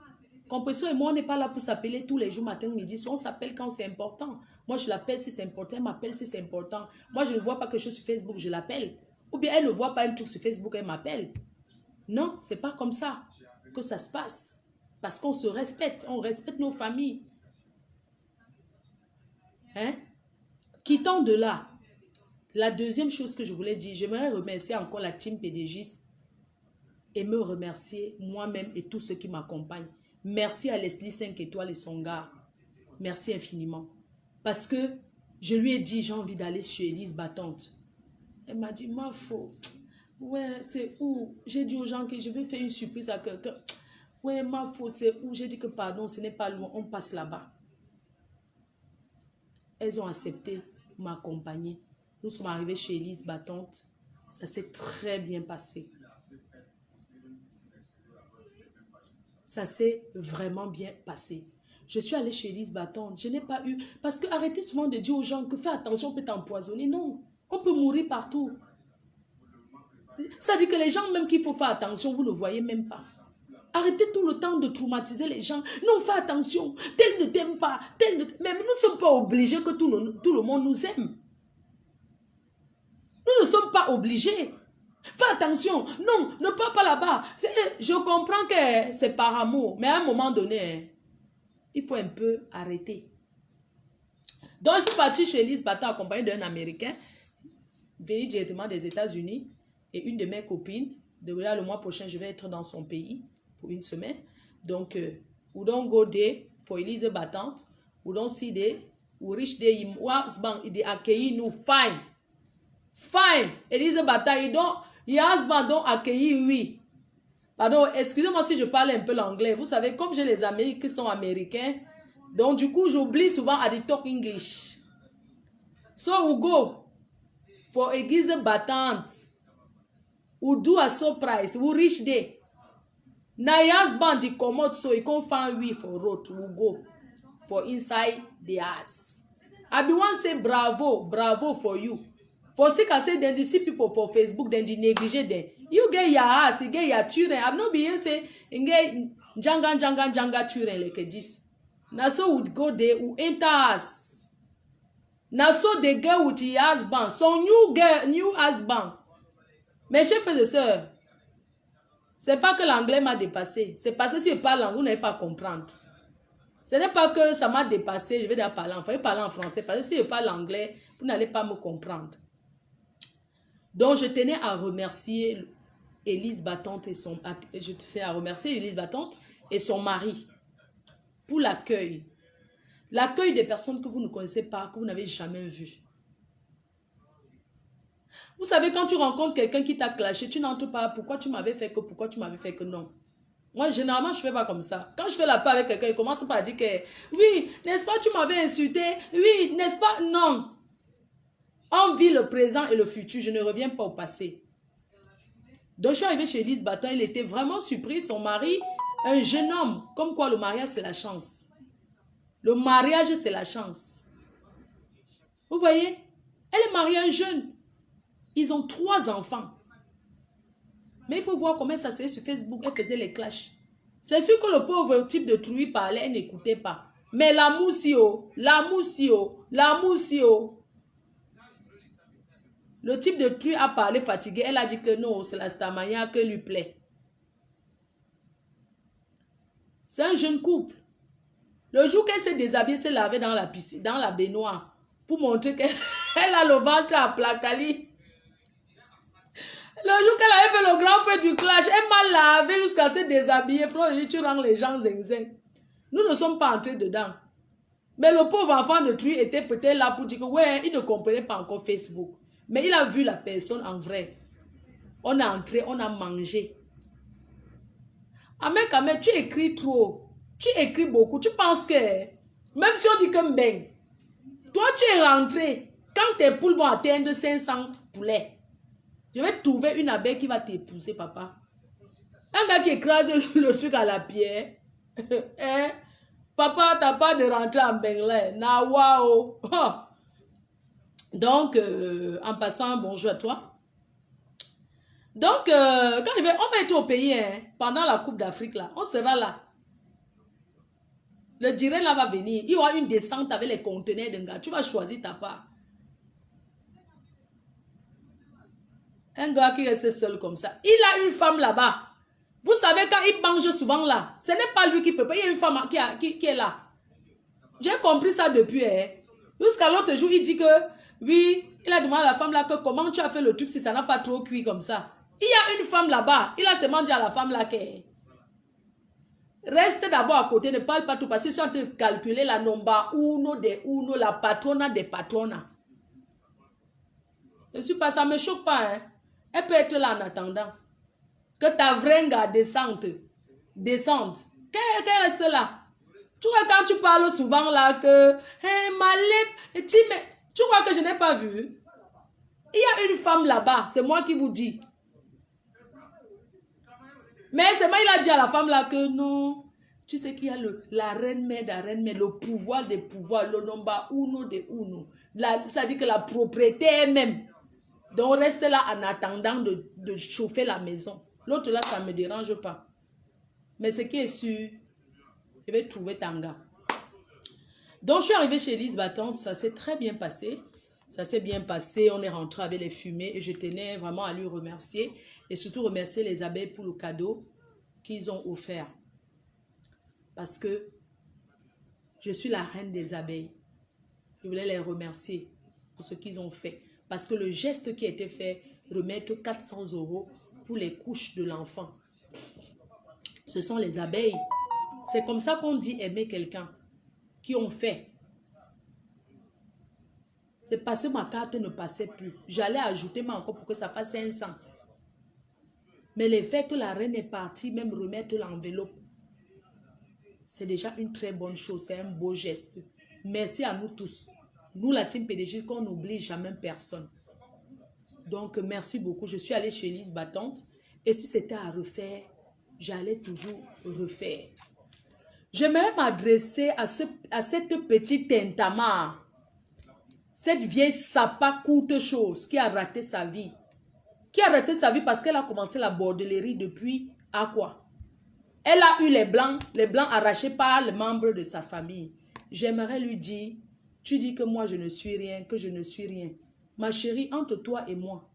Compressor et moi, on n'est pas là pour s'appeler tous les jours, matin, midi, soir. On s'appelle quand c'est important. Moi, je l'appelle si c'est important, elle m'appelle si c'est important. Moi, je ne vois pas quelque chose sur Facebook, je l'appelle. Ou bien elle ne voit pas un truc sur Facebook, elle m'appelle. Non, c'est pas comme ça que ça se passe. Parce qu'on se respecte, on respecte nos familles. Hein? Quittant de là, la deuxième chose que je voulais dire, j'aimerais remercier encore la team PDGIS et me remercier moi-même et tous ceux qui m'accompagnent. Merci à Leslie 5 étoiles et son gars. Merci infiniment. Parce que je lui ai dit, j'ai envie d'aller chez Elise Battante. Elle m'a dit, ma faute. Ouais, c'est où? J'ai dit aux gens que je vais faire une surprise à quelqu'un. Ouais, ma faute, c'est où? J'ai dit que pardon, ce n'est pas loin, on passe là-bas. Elles ont accepté m'accompagner. Nous sommes arrivés chez Elise Battante. Ça s'est très bien passé. Ça s'est vraiment bien passé. Je suis allée chez Elise Battante. Je n'ai pas eu... Parce que arrêtez souvent de dire aux gens que fais attention, on peut t'empoisonner. Non, on peut mourir partout. Ça dit que les gens même qu'il faut faire attention, vous ne voyez même pas. Arrêtez tout le temps de traumatiser les gens. Non, fais attention. Tel ne t'aime pas. Tel ne... Même nous ne sommes pas obligés que tout le monde nous aime. Nous ne sommes pas obligés. Fais attention. Non, ne pars pas là-bas. Je comprends que c'est par amour. Mais à un moment donné, il faut un peu arrêter. Donc, je suis partie chez Elise Battante accompagnée d'un Américain venu directement des États-Unis et une de mes copines. De là, le mois prochain, je vais être dans son pays pour une semaine. Donc, we don't go there for Elise Battante. We don't see there. We reach there. Ils accueillent nous fine. Fine. Elise Battante, husband donc accueilli, oui. Pardon, excusez-moi si je parle un peu l'anglais. Vous savez, comme j'ai les amis qui sont américains, donc du coup, j'oublie souvent à talk English. So we go for Elise Battante. We do a surprise. We reach there. Na husband di comot so he come find we for road. We go for inside the house. I be wan say bravo, bravo for you. For sick I say then you see people for Facebook, then you negligent them. You get your house, you get your children. I'm not being say you get janga children like this. Now so we go there, we enter house. Now so the girl with the husband, so new girl, new husband. Mes chers frères et sœurs, c'est pas que l'anglais m'a dépassé. C'est parce que si je parle anglais, vous n'allez pas comprendre. Ce n'est pas que ça m'a dépassé, je vais déjà parler en français. Parce que si je parle anglais, vous n'allez pas me comprendre. Donc, je tenais à remercier Elise Battante et son... Je tenais à remercier Elise Battante et son mari pour l'accueil. L'accueil des personnes que vous ne connaissez pas, que vous n'avez jamais vues. Vous savez, quand tu rencontres quelqu'un qui t'a clashé, tu n'entres pas. Pourquoi tu m'avais fait que, pourquoi tu m'avais fait que non. Moi, généralement, je ne fais pas comme ça. Quand je fais la paix avec quelqu'un, il commence par dire que, oui, n'est-ce pas, tu m'avais insulté. Oui, n'est-ce pas, non. On vit le présent et le futur. Je ne reviens pas au passé. Donc, je suis arrivée chez Elise Battante. Il était vraiment surpris. Son mari, un jeune homme. Comme quoi, le mariage, c'est la chance. Le mariage, c'est la chance. Vous voyez? Elle est mariée à un jeune. Ils ont 3 enfants. Mais il faut voir comment ça s'est sur Facebook. Elle faisait les clashs. C'est sûr que le pauvre type de truie parlait, elle n'écoutait pas. Mais l'amour si haut, l'amour si haut, l'amour si haut. Le type de truie a parlé fatigué. Elle a dit que non, c'est la stamania que lui plaît. C'est un jeune couple. Le jour qu'elle s'est déshabillée, s'est lavée dans la piscine, dans la baignoire. pour montrer qu'elle a le ventre à placali. Le jour qu'elle avait fait le grand feu du clash, elle m'a lavé jusqu'à se déshabiller. Flo, tu rends les gens zing. Nous ne sommes pas entrés dedans. Mais le pauvre enfant de Truy était peut-être là pour dire que ouais, il ne comprenait pas encore Facebook. Mais il a vu la personne en vrai. On est entré, on a mangé. Ahmed, tu écris trop. Tu écris beaucoup. Tu penses que, même si on dit que ben, toi tu es rentré. Quand tes poules vont atteindre 500 poulets, je vais trouver une abeille qui va t'épouser, papa. Un gars qui écrase le truc à la pierre. Hein? Papa, t'as pas de rentrer en Benglais. Na wow. Donc, en passant, bonjour à toi. Donc, quand on va être au pays, hein, pendant la Coupe d'Afrique, là, on sera là. Le direct là va venir. Il y aura une descente avec les conteneurs d'un gars. Tu vas choisir ta part. Un gars qui reste seul comme ça. Il a une femme là-bas. Vous savez, quand il mange souvent là, ce n'est pas lui qui peut pas. Il y a une femme qui est là. J'ai compris ça depuis. Hein. Jusqu'à l'autre jour, il dit que, oui, il a demandé à la femme là que comment tu as fait le truc si ça n'a pas trop cuit comme ça. Il y a une femme là-bas. Il a seulement dit à la femme là que reste d'abord à côté, ne parle pas tout parce qu'ils sont en train de calculer la nomba uno de uno, la patrona des patrona. Je suis pas, ça me choque pas. Hein. Elle peut être là en attendant. Que ta vrenga descende. Qu'elle reste là. Tu vois quand tu parles souvent là que hey, tu crois que je n'ai pas vu? Il y a une femme là-bas, c'est moi qui vous dis. Mais c'est moi, il a dit à la femme là que non. Tu sais qu'il y a la reine-mère, le pouvoir des pouvoirs, le nomba uno de uno. Ça dit que la propriété elle-même. Donc reste là en attendant de chauffer la maison. L'autre là, ça ne me dérange pas. Mais ce qui est sûr, je vais trouver Tanga. Donc je suis arrivée chez Lise Battante, ça s'est très bien passé. Ça s'est bien passé, on est rentré avec les fumées et je tenais vraiment à lui remercier. Et surtout remercier les abeilles pour le cadeau qu'ils ont offert. Parce que je suis la reine des abeilles. Je voulais les remercier pour ce qu'ils ont fait. Parce que le geste qui a été fait, remettre 400 € pour les couches de l'enfant. Ce sont les abeilles. C'est comme ça qu'on dit aimer quelqu'un. Qui ont fait. C'est parce que ma carte ne passait plus. J'allais ajouter mais encore pour que ça fasse 500. Mais le fait que la reine est partie, même remettre l'enveloppe, c'est déjà une très bonne chose. C'est un beau geste. Merci à nous tous. Nous, la team PDG, qu'on n'oublie jamais personne. Donc, merci beaucoup. Je suis allée chez Lise Battante. Et si c'était à refaire, j'allais toujours refaire. J'aimerais m'adresser à cette petite Tentama. Cette vieille sapa courte chose qui a raté sa vie. Qui a raté sa vie parce qu'elle a commencé la bordellerie depuis à quoi? Elle a eu les blancs arrachés par les membres de sa famille. J'aimerais lui dire, tu dis que moi je ne suis rien, que je ne suis rien. Ma chérie, entre toi et moi,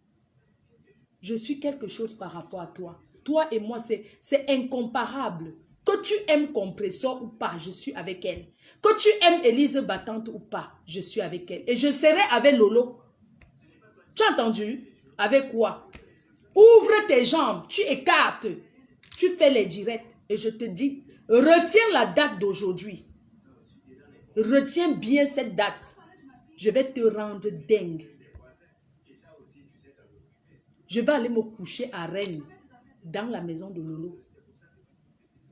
je suis quelque chose par rapport à toi. Toi et moi, c'est incomparable. Que tu aimes Compressor ou pas, je suis avec elle. Que tu aimes Élise Battante ou pas, je suis avec elle. Et je serai avec Lolo. Tu as entendu? Avec quoi? Ouvre tes jambes, tu écartes, tu fais les directs. Et je te dis, retiens la date d'aujourd'hui. Retiens bien cette date. Je vais te rendre dingue. Je vais aller me coucher à Rennes, dans la maison de Lolo.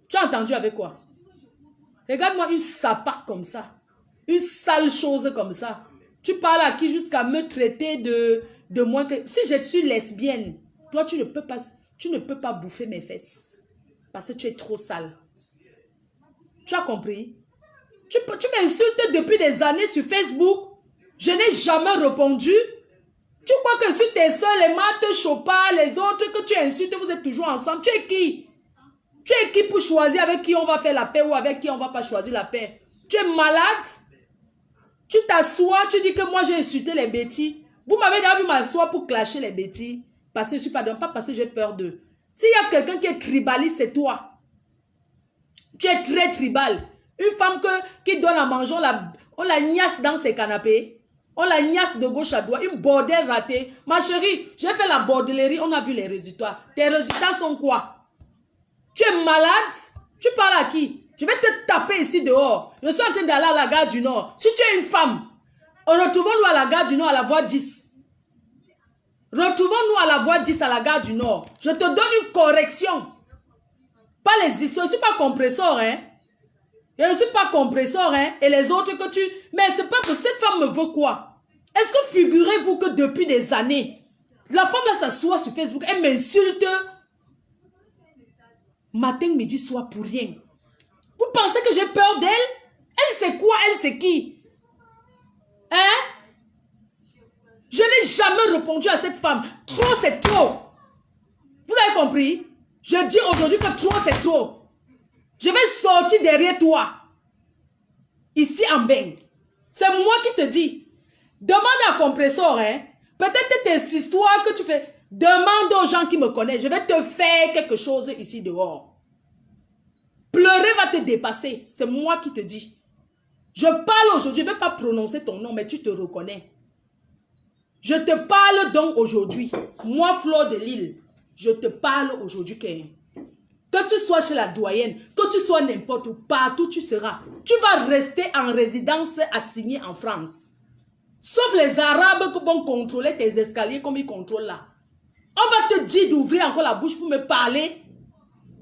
Tu as entendu avec quoi? Regarde-moi une sapac comme ça. Une sale chose comme ça. Tu parles à qui jusqu'à me traiter de moins que... Si je suis lesbienne, toi tu ne peux pas bouffer mes fesses. Parce que tu es trop sale. Tu as compris? Tu m'insultes depuis des années sur Facebook. Je n'ai jamais répondu. Tu crois que sur tes soeurs, les maths, Chopin, les autres que tu insultes, vous êtes toujours ensemble. Tu es qui? Tu es qui pour choisir avec qui on va faire la paix ou avec qui on ne va pas choisir la paix? Tu es malade? Tu t'assois, tu dis que moi j'ai insulté les bêtis. Vous m'avez déjà vu m'asseoir pour clasher les bêtis. Parce que je suis pas parce que j'ai peur d'eux. S'il y a quelqu'un qui est tribaliste, c'est toi. Tu es très tribal. Une femme qui donne à manger, on la niasse dans ses canapés. On la gnasse de gauche à droite, une bordelle ratée. Ma chérie, j'ai fait la bordellerie, on a vu les résultats. Tes résultats sont quoi? Tu es malade? Tu parles à qui? Je vais te taper ici dehors. Je suis en train d'aller à la gare du Nord. Si tu es une femme, retrouvons-nous à la gare du Nord à la voie 10. Retrouvons-nous à la voie 10 à la gare du Nord. Je te donne une correction. Pas les histoires. Je ne suis pas compresseur, hein. Je ne suis pas compresseur, hein. Et les autres que tu... Mais c'est pas que cette femme me veut quoi? Est-ce que figurez-vous que depuis des années, la femme là s'assoit sur Facebook, elle m'insulte matin, midi, soir pour rien. Vous pensez que j'ai peur d'elle? Elle c'est quoi? Elle c'est qui? Hein? Je n'ai jamais répondu à cette femme. Trop c'est trop. Vous avez compris? Je dis aujourd'hui que trop c'est trop. Je vais sortir derrière toi. Ici en bain. C'est moi qui te dis. Demande à compresseur, hein. Peut-être tes histoires que tu fais. Demande aux gens qui me connaissent. Je vais te faire quelque chose ici dehors. Pleurer va te dépasser. C'est moi qui te dis. Je parle aujourd'hui. Je ne vais pas prononcer ton nom, mais tu te reconnais. Je te parle donc aujourd'hui. Moi, Fleur de Lille, je te parle aujourd'hui. Que tu sois chez la doyenne, que tu sois n'importe où, partout tu seras. Tu vas rester en résidence assignée en France. Sauf les Arabes qui vont contrôler tes escaliers comme ils contrôlent là. On va te dire d'ouvrir encore la bouche pour me parler.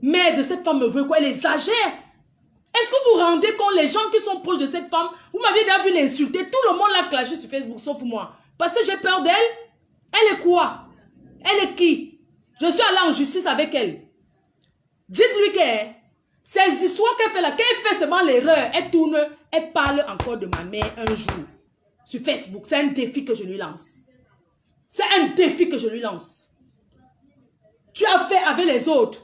Mais de cette femme me veut quoi? Elle exagère. Est-ce que vous vous rendez compte, les gens qui sont proches de cette femme, vous m'avez déjà vu l'insulter, tout le monde l'a clashé sur Facebook, sauf moi. Parce que j'ai peur d'elle. Elle est quoi? Elle est qui? Je suis allée en justice avec elle. Dites-lui que ces histoires qu'elle fait là, qu'elle fait seulement l'erreur, elle tourne, elle parle encore de ma mère un jour. Sur Facebook, c'est un défi que je lui lance. C'est un défi que je lui lance. Tu as fait avec les autres.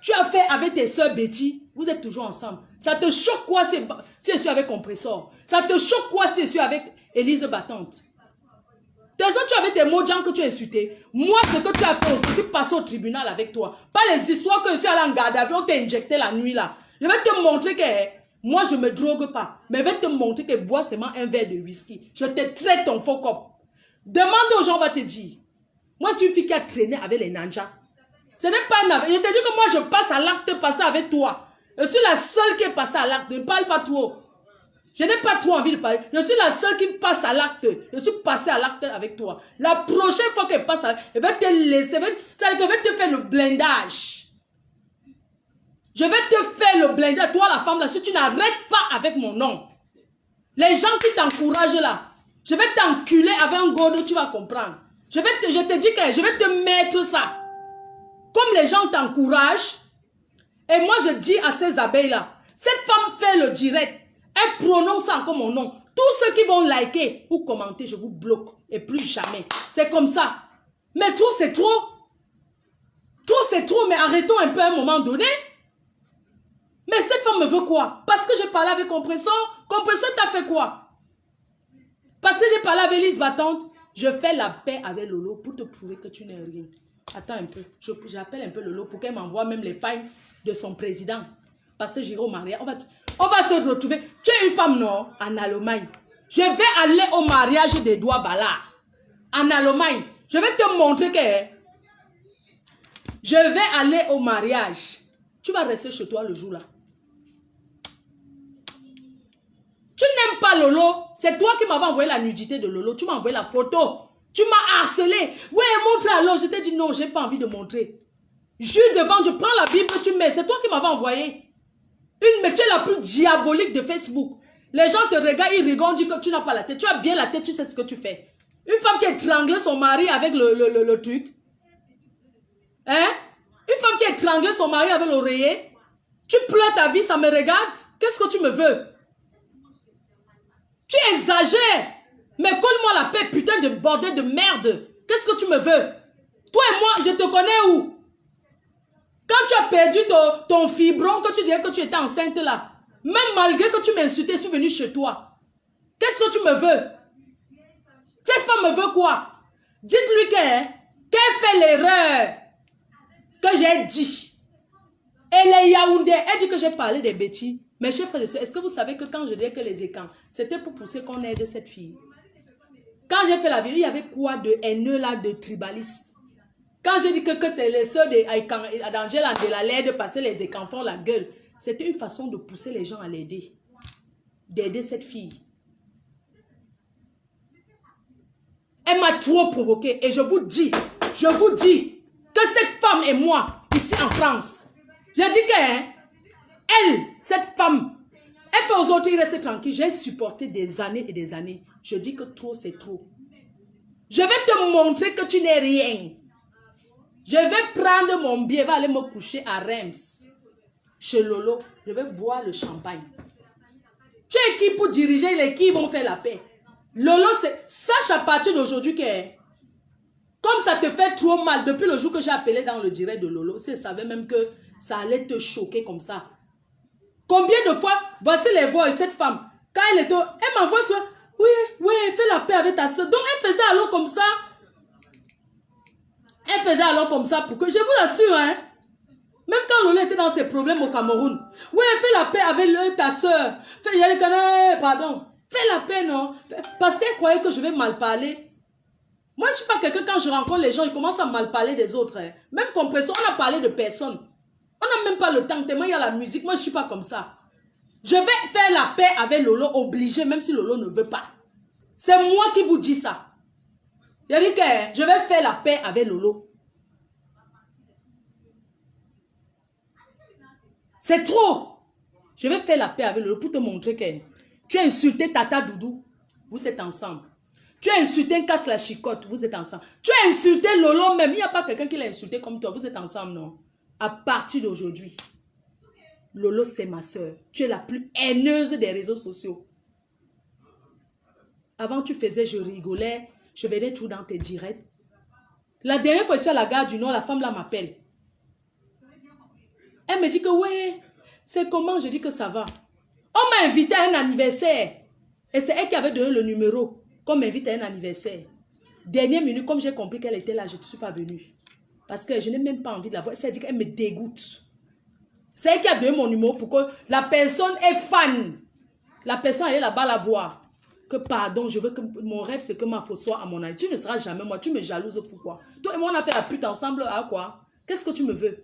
Tu as fait avec tes soeurs Betty. Vous êtes toujours ensemble. Ça te choque quoi si je suis avec Compressor? Ça te choque quoi si je suis avec Élise Battante? Tes autres, tu avais tes mots de gens que tu as insultés. Moi, ce que tu as fait aussi, je suis passé au tribunal avec toi. Pas les histoires que je suis allé en garde à vue, on t'a injecté la nuit là. Je vais te montrer que moi, je ne me drogue pas. Mais je vais te montrer que bois seulement un verre de whisky. Je te traite ton faux cop. Demande aux gens, on va te dire. Moi, je suis une fille qui a traîné avec les ninjas. Ce n'est pas un avis. Je te dis que moi, je passe à l'acte passé avec toi. Je suis la seule qui est passée à l'acte. Ne parle pas trop. Je n'ai pas trop envie de parler. Je suis la seule qui passe à l'acte. Je suis passée à l'acte avec toi. La prochaine fois qu'elle passe à l'acte, elle va te laisser. C'est-à-dire qu'elle va te faire le blindage. Je vais te faire le blindage. Toi, la femme, là, si tu n'arrêtes pas avec mon nom. Les gens qui t'encouragent là, je vais t'enculer avec un gourde, tu vas comprendre. Je te dis que je vais te mettre ça. Comme les gens t'encouragent. Et moi, je dis à ces abeilles-là, cette femme fait le direct. Elle prononce encore mon nom. Tous ceux qui vont liker ou commenter, je vous bloque. Et plus jamais. C'est comme ça. Mais trop, c'est trop. Trop, c'est trop. Mais arrêtons un peu à un moment donné. Mais cette femme me veut quoi? Parce que j'ai parlé avec Compressor. Compressor, t'as fait quoi? Parce que j'ai parlé avec Élise Battante. Je fais la paix avec Lolo pour te prouver que tu n'es rien. Attends un peu. J'appelle un peu Lolo pour qu'elle m'envoie même les pailles de son président. Parce que j'irai au mariage. On va se retrouver. Tu es une femme, non? En Allemagne. Je vais aller au mariage des doigts Ballard. En Allemagne. Je vais te montrer que... Je vais aller au mariage. Tu vas rester chez toi le jour-là. Tu n'aimes pas Lolo. C'est toi qui m'avais envoyé la nudité de Lolo. Tu m'as envoyé la photo. Tu m'as harcelé. Ouais, montre alors. Je t'ai dit non, je n'ai pas envie de montrer. Juste devant, je prends la Bible, tu mets. C'est toi qui m'avais envoyé. Mais tu es la plus diabolique de Facebook. Les gens te regardent, ils rigolent, disent que tu n'as pas la tête. Tu as bien la tête, tu sais ce que tu fais. Une femme qui étranglait son mari avec le truc. Hein? Une femme qui étranglait son mari avec l'oreiller. Tu pleures ta vie, ça me regarde. Qu'est-ce que tu me veux? Tu exagères. Mais colle-moi la paix, putain de bordel de merde. Qu'est-ce que tu me veux? Toi et moi, je te connais où? Quand tu as perdu ton fibron, que tu disais que tu étais enceinte là, même malgré que tu m'insultais, je suis venue chez toi. Qu'est-ce que tu me veux? Cette femme me veut quoi? Dites-lui qu'elle fait l'erreur que j'ai dit. Elle est Yaoundé. Elle dit que j'ai parlé des bêtises. Mes chers frères et sœurs, est-ce que vous savez que quand je disais que les écrans, c'était pour pousser qu'on aide cette fille? Quand j'ai fait la vidéo, il y avait quoi de haineux là, de tribaliste. Quand j'ai dit que c'est les soeurs d'Angela de la laide de passer les écampons la gueule, c'était une façon de pousser les gens à l'aider. D'aider cette fille. Elle m'a trop provoqué. Et je vous dis que cette femme et moi, ici en France, je dis que elle, cette femme, elle fait aux autres, il reste tranquille. J'ai supporté des années et des années. Je dis que trop, c'est trop. Je vais te montrer que tu n'es rien. Je vais prendre mon billet, je vais aller me coucher à Reims, chez Lolo. Je vais boire le champagne. Tu es qui pour diriger les qui vont faire la paix? Lolo, sache à partir d'aujourd'hui que comme ça te fait trop mal, depuis le jour que j'ai appelé dans le direct de Lolo, je savais même que ça allait te choquer comme ça. Combien de fois, voici les voix, cette femme, quand elle m'envoie sur, oui, fais la paix avec ta soeur. Donc elle faisait alors comme ça. Elle faisait alors comme ça pour que, je vous assure, hein, même quand Lolo était dans ses problèmes au Cameroun, oui, fais la paix avec ta soeur. Pardon. Fais la paix, non? Parce qu'elle croyait que je vais mal parler. Moi, je ne suis pas quelqu'un, quand je rencontre les gens, ils commencent à mal parler des autres. Hein. Même Compression, on a parlé de personne. On n'a même pas le temps, tellement il y a la musique. Moi, je ne suis pas comme ça. Je vais faire la paix avec Lolo, obligé, même si Lolo ne veut pas. C'est moi qui vous dis ça. Il a dit que je vais faire la paix avec Lolo. C'est trop. Je vais faire la paix avec Lolo pour te montrer que tu as insulté Tata Doudou, vous êtes ensemble. Tu as insulté Casse la Chicotte, vous êtes ensemble. Tu as insulté Lolo même, il n'y a pas quelqu'un qui l'a insulté comme toi, vous êtes ensemble, non? À partir d'aujourd'hui, Lolo c'est ma soeur. Tu es la plus haineuse des réseaux sociaux. Avant tu faisais, je rigolais, je venais tout dans tes directs. La dernière fois je suis à la gare du Nord, la femme là m'appelle. Elle me dit que ouais, c'est comment? Je dis que ça va. On m'a invité à un anniversaire. Et c'est elle qui avait donné le numéro. Qu'on m'invite à un anniversaire. Dernière minute, comme j'ai compris qu'elle était là, je ne suis pas venue. Parce que je n'ai même pas envie de la voir. Elle dit qu'elle me dégoûte. C'est elle qui a donné mon numéro pour que la personne est fan. La personne est là-bas la voir. Que pardon, je veux que mon rêve, c'est que ma fausse soit à mon âge. Tu ne seras jamais moi. Tu me jalouses pourquoi? Toi et moi, on a fait la pute ensemble à quoi? Qu'est-ce que tu me veux?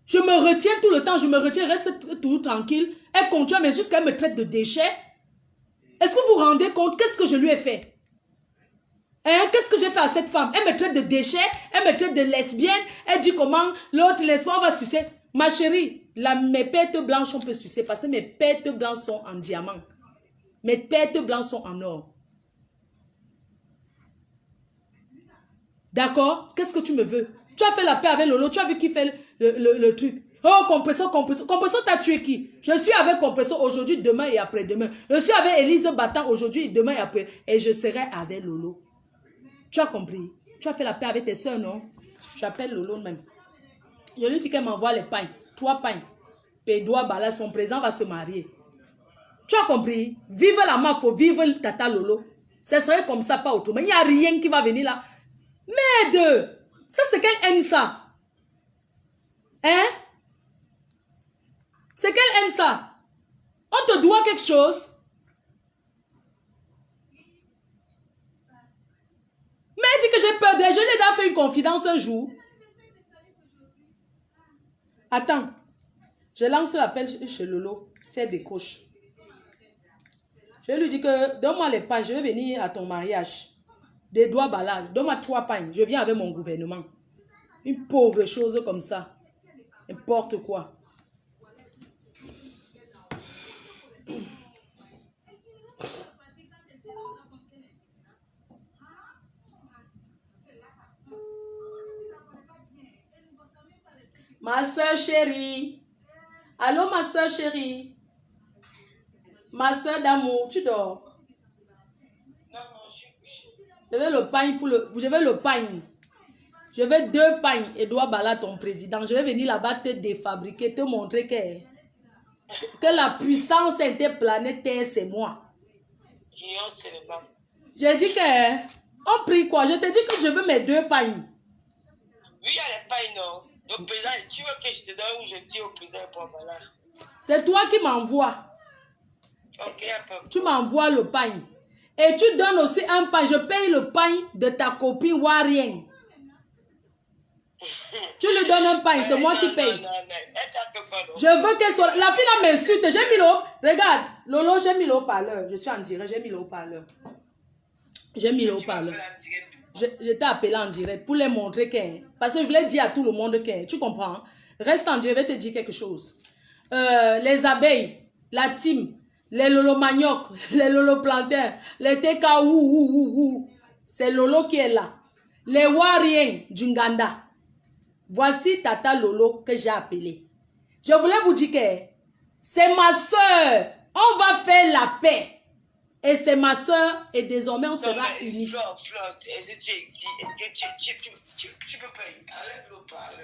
Je me retiens tout le temps, je me retiens, reste tout tranquille. Elle continue, mais jusqu'à elle me traite de déchet. Est-ce que vous vous rendez compte? Qu'est-ce que je lui ai fait? Hein? Qu'est-ce que j'ai fait à cette femme? Elle me traite de déchet, elle me traite de lesbienne. Elle dit comment l'autre lesbienne, on va sucer. Ma chérie, mes pertes blanches, on peut sucer parce que mes pertes blanches sont en diamant. Mes pertes blanches sont en or. D'accord? Qu'est-ce que tu me veux? Tu as fait la paix avec Lolo, tu as vu qui fait le truc. Oh, Compression, Compression. Compression, t'as tué qui? Je suis avec Compression aujourd'hui, demain et après-demain. Je suis avec Élise Battant aujourd'hui, demain et après. Et je serai avec Lolo. Tu as compris? Tu as fait la paix avec tes soeurs, non? J'appelle Lolo même. Je lui dis qu'elle m'envoie les pagnes. 3 pagnes. Pédoua Bala, son présent va se marier. Tu as compris? Vive la main, il faut vivre Tata Lolo. Ce serait comme ça, pas autrement. Il n'y a rien qui va venir là. Merde! Ça, c'est quelle haine ça? Hein? C'est quelle haine ça? On te doit quelque chose? Mais elle dit que j'ai peur d'elle. Je lui ai fait une confidence un jour. Attends. Je lance l'appel chez Lolo. Si elle décroche. Je lui dis que donne-moi les pagnes. Je vais venir à ton mariage. Des doigts balades. Donne-moi 3 pagnes. Je viens avec mon gouvernement. Une pauvre chose comme ça. N'importe quoi. Ma soeur chérie. Allô, ma soeur chérie. Ma soeur d'amour, tu dors? Je vais le pagne pour le... Je vais le pagne. Je vais 2 pagnes, Edouard Bala, ton président. Je vais venir là-bas te défabriquer, te montrer que la puissance interplanétaire, c'est moi. J'ai dit que... On prie quoi? Je te dis que je veux mes 2 pagnes. Oui, il y a les pagnes, non? Le président, tu veux que je te donne ou je dis au président pour Bala? C'est toi qui m'envoies. Ok, un peu. Tu m'envoies le pain. Et tu donnes aussi un pain. Je paye le pain de ta copine Warien. Tu lui donnes un pain, c'est moi qui paye. Je veux qu'elle soit... La fille là m'insulte. J'ai mis le... Regarde, Lolo, j'ai mis le haut-parleur. Je suis en direct, j'ai mis le haut-parleur. J'ai mis le haut-parleur. Je t'ai appelé en direct pour les montrer que... Parce que je voulais dire à tout le monde que... Tu comprends? Reste en direct, je vais te dire quelque chose. Les abeilles, la team, les Lolo manioc, les Lolo plantains, les TK, c'est Lolo qui est là. Les Wariens d'Unganda. Voici Tata Lolo que j'ai appelé. Je voulais vous dire que c'est ma soeur. On va faire la paix. Et c'est ma soeur et désormais on sera unis. Flore, est-ce que tu existes? Est-ce que tu peux pas aller le parler?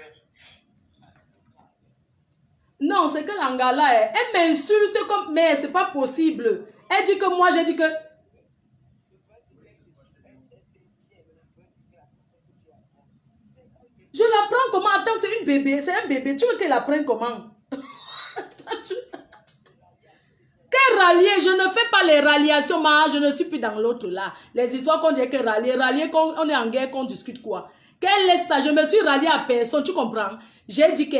Non, c'est que l'Angala, elle m'insulte comme... Mais c'est pas possible. Elle dit que moi, j'ai dit que... Je la prends comment? Attends, c'est une bébé, c'est un bébé. Tu veux qu'elle la prenne comment? Quel rallier? Je ne fais pas les ralliations, mais je ne suis plus dans l'autre là. Les histoires qu'on dit que rallier, on est en guerre, qu'on discute quoi? Quelle laisse ça? Je me suis rallié à personne, tu comprends? J'ai dit que,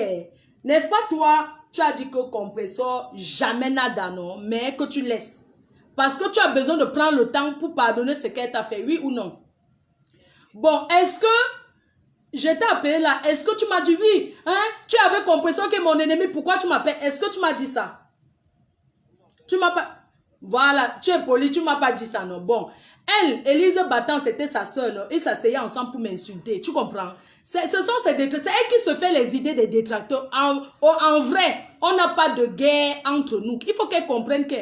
n'est-ce pas toi, tu as dit que compresseur, jamais nada, non? Mais que tu laisses. Parce que tu as besoin de prendre le temps pour pardonner ce qu'elle t'a fait, oui ou non? Bon, est-ce que je t'ai appelé là? Est-ce que tu m'as dit oui? Hein? Tu avais compresseur qui est mon ennemi, pourquoi tu m'appelles? Est-ce que tu m'as dit ça? Tu m'as pas... Voilà, tu es poli, tu m'as pas dit ça, non? Bon, elle, Élise Battant, c'était sa soeur, non? Ils s'asseyaient ensemble pour m'insulter, tu comprends? Ce sont ces détracteurs, c'est elle qui se fait les idées des détracteurs. En vrai, on n'a pas de guerre entre nous. Il faut qu'elle comprenne que...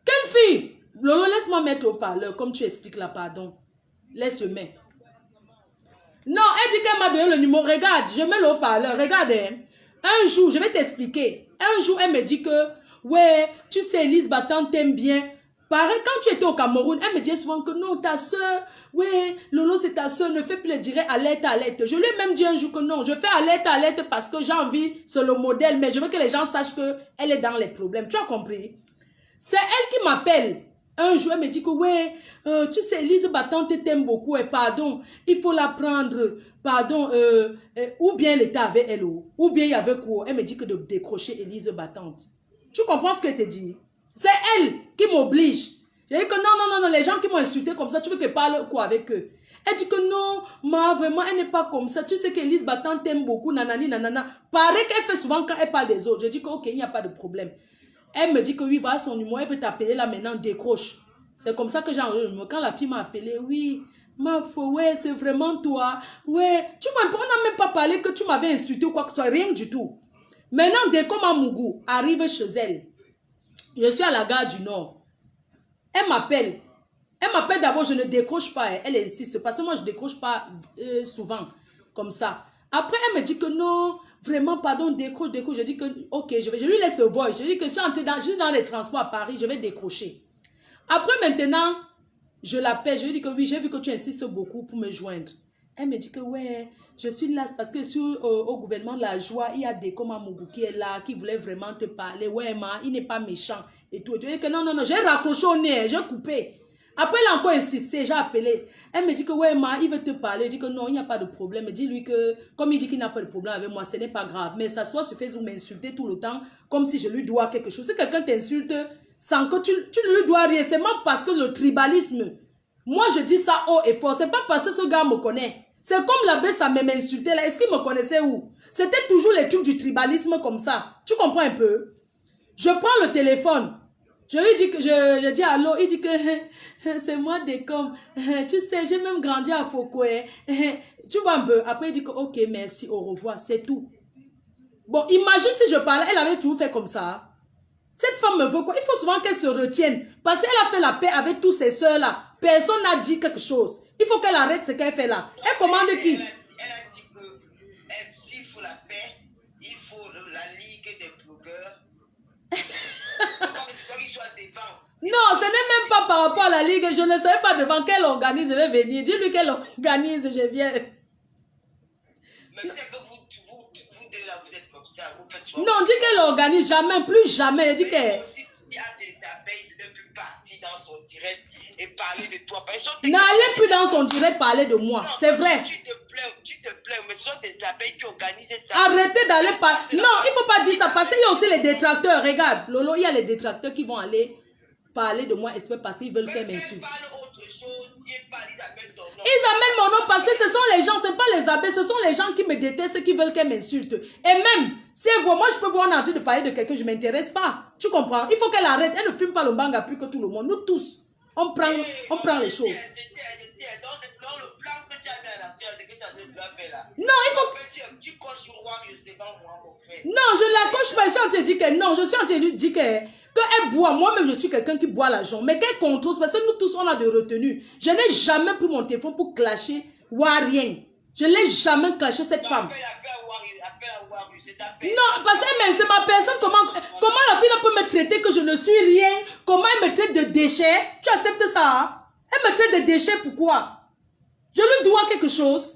Quelle fille? Lolo, laisse-moi mettre au parleur, comme tu expliques là, pardon. Laisse-le mettre. Non, elle dit qu'elle m'a donné le numéro. Regarde, je mets le haut-parleur. Regarde, hein. Un jour, je vais t'expliquer. Un jour, elle me dit que, ouais, tu sais, Élise Battant t'aime bien. Pareil, quand tu étais au Cameroun, elle me disait souvent que non, ta soeur, ouais, Lolo, c'est ta soeur, ne fais plus le direct alerte, alerte. Je lui ai même dit un jour que non, je fais alerte, alerte parce que j'ai envie, c'est le modèle, mais je veux que les gens sachent qu'elle est dans les problèmes. Tu as compris? C'est elle qui m'appelle. Un jour, elle me dit que, ouais, tu sais, Élise Battant t'aime beaucoup, et pardon, il faut la prendre, pardon, ou bien elle était avec elle, ou bien il y avait quoi. Elle me dit que de décrocher Élise Battante. Tu comprends ce qu'elle te dit? C'est elle qui m'oblige. J'ai dit que non, les gens qui m'ont insulté comme ça, tu veux que je parle quoi avec eux? Elle dit que non, ma, vraiment, elle n'est pas comme ça. Tu sais qu'Élise Battant t'aime beaucoup, nanani, nanana. Pareil qu'elle fait souvent quand elle parle des autres. Je dis que, ok, il n'y a pas de problème. Elle me dit que oui, voilà son numéro, elle veut t'appeler là maintenant, décroche. C'est comme ça que j'ai envoyé le numéro. Quand la fille m'a appelé, oui, ma foi, ouais, c'est vraiment toi. Ouais, on n'a même pas parlé que tu m'avais insulté ou quoi que ce soit, rien du tout. Maintenant, dès que Mougou arrive chez elle, je suis à la gare du Nord. Elle m'appelle. Elle m'appelle d'abord, je ne décroche pas. Elle insiste parce que moi, je ne décroche pas souvent comme ça. Après, elle me dit que non, vraiment, pardon, décroche. Je dis que, ok, je lui laisse le voice. Je dis que je suis dans les transports à Paris, je vais décrocher. Après, maintenant, je l'appelle. Je lui dis que oui, j'ai vu que tu insistes beaucoup pour me joindre. Elle me dit que ouais, je suis là parce que au gouvernement de la joie, il y a des comme Mougou qui est là, qui voulait vraiment te parler. Ouais, il n'est pas méchant et tout. Je dis que non, j'ai raccroché au nez, j'ai coupé. Après, elle a encore insisté, j'ai appelé. Elle me dit que ouais, il veut te parler. Je dis que non, il n'y a pas de problème. Mais dis-lui que, comme il dit qu'il n'a pas de problème avec moi, ce n'est pas grave. Mais s'asseoir sur Facebook, m'insulter tout le temps, comme si je lui dois quelque chose. Si quelqu'un t'insulte sans que tu ne lui dois rien, c'est même parce que le tribalisme. Moi, je dis ça haut et fort. C'est pas parce que ce gars me connaît. C'est comme l'abbé, ça m'insultait là. Est-ce qu'il me connaissait où? C'était toujours les trucs du tribalisme comme ça. Tu comprends un peu? Je prends le téléphone. Je lui dis que je dis allô, il dit que c'est moi Décom. Tu sais, j'ai même grandi à Foucault. Tu vois un peu. Après, il dit que ok, merci, au revoir, c'est tout. Bon, imagine si je parlais, elle avait toujours fait comme ça. Cette femme me veut quoi? Il faut souvent qu'elle se retienne. Parce qu'elle a fait la paix avec tous ses soeurs là. Personne n'a dit quelque chose. Il faut qu'elle arrête ce qu'elle fait là. Elle commande qui? Elle a dit que s'il faut la paix, il faut la ligue des blogueurs. Non, ce n'est même pas par rapport à la ligue. Je ne savais pas devant quelle organise, je vais venir. Dis-lui qu'elle organise, je viens. Mais c'est que vous deux là, vous êtes comme ça. Vous faites soit. Non, dit qu'elle organise jamais, plus jamais. Elle dit qu'elle... Si tu as des abeilles, ne plus partir dans son direct et parler de toi. N'allez plus dans son direct parler de moi, c'est vrai. Tu te plains, mais ce sont des abeilles qui organisent ça. Arrêtez d'aller parler. Non, il ne faut pas dire ça, parce qu'il y a aussi les détracteurs. Regarde, Lolo, il y a les détracteurs qui vont aller parler de moi, espèce parce qu'ils veulent qu'elle m'insulte. Ils amènent mon nom parce que ce sont les gens, ce n'est pas les abeilles, ce sont les gens qui me détestent, qui veulent qu'elle m'insulte. Et même, si elle voit, moi je peux voir en train de parler de quelqu'un, je ne m'intéresse pas. Tu comprends? Il faut qu'elle arrête, elle ne fume pas le banga plus que tout le monde. Nous tous, on prend les choses. Non, il faut... Non, je ne la coche pas. Je suis en train de dire que non, je suis en train de dire qu'elle boit. Moi-même, je suis quelqu'un qui boit l'argent. Mais qu'elle contrôle, parce que nous tous, on a de retenue. Je n'ai jamais pris mon téléphone pour clasher ou rien. Je ne l'ai jamais clashé, cette femme. Non, parce que c'est ma personne. Comment la fille peut me traiter que je ne suis rien? Comment elle me traite de déchets? Tu acceptes ça? Hein? Elle me traite de déchets, pourquoi? Je lui dois quelque chose.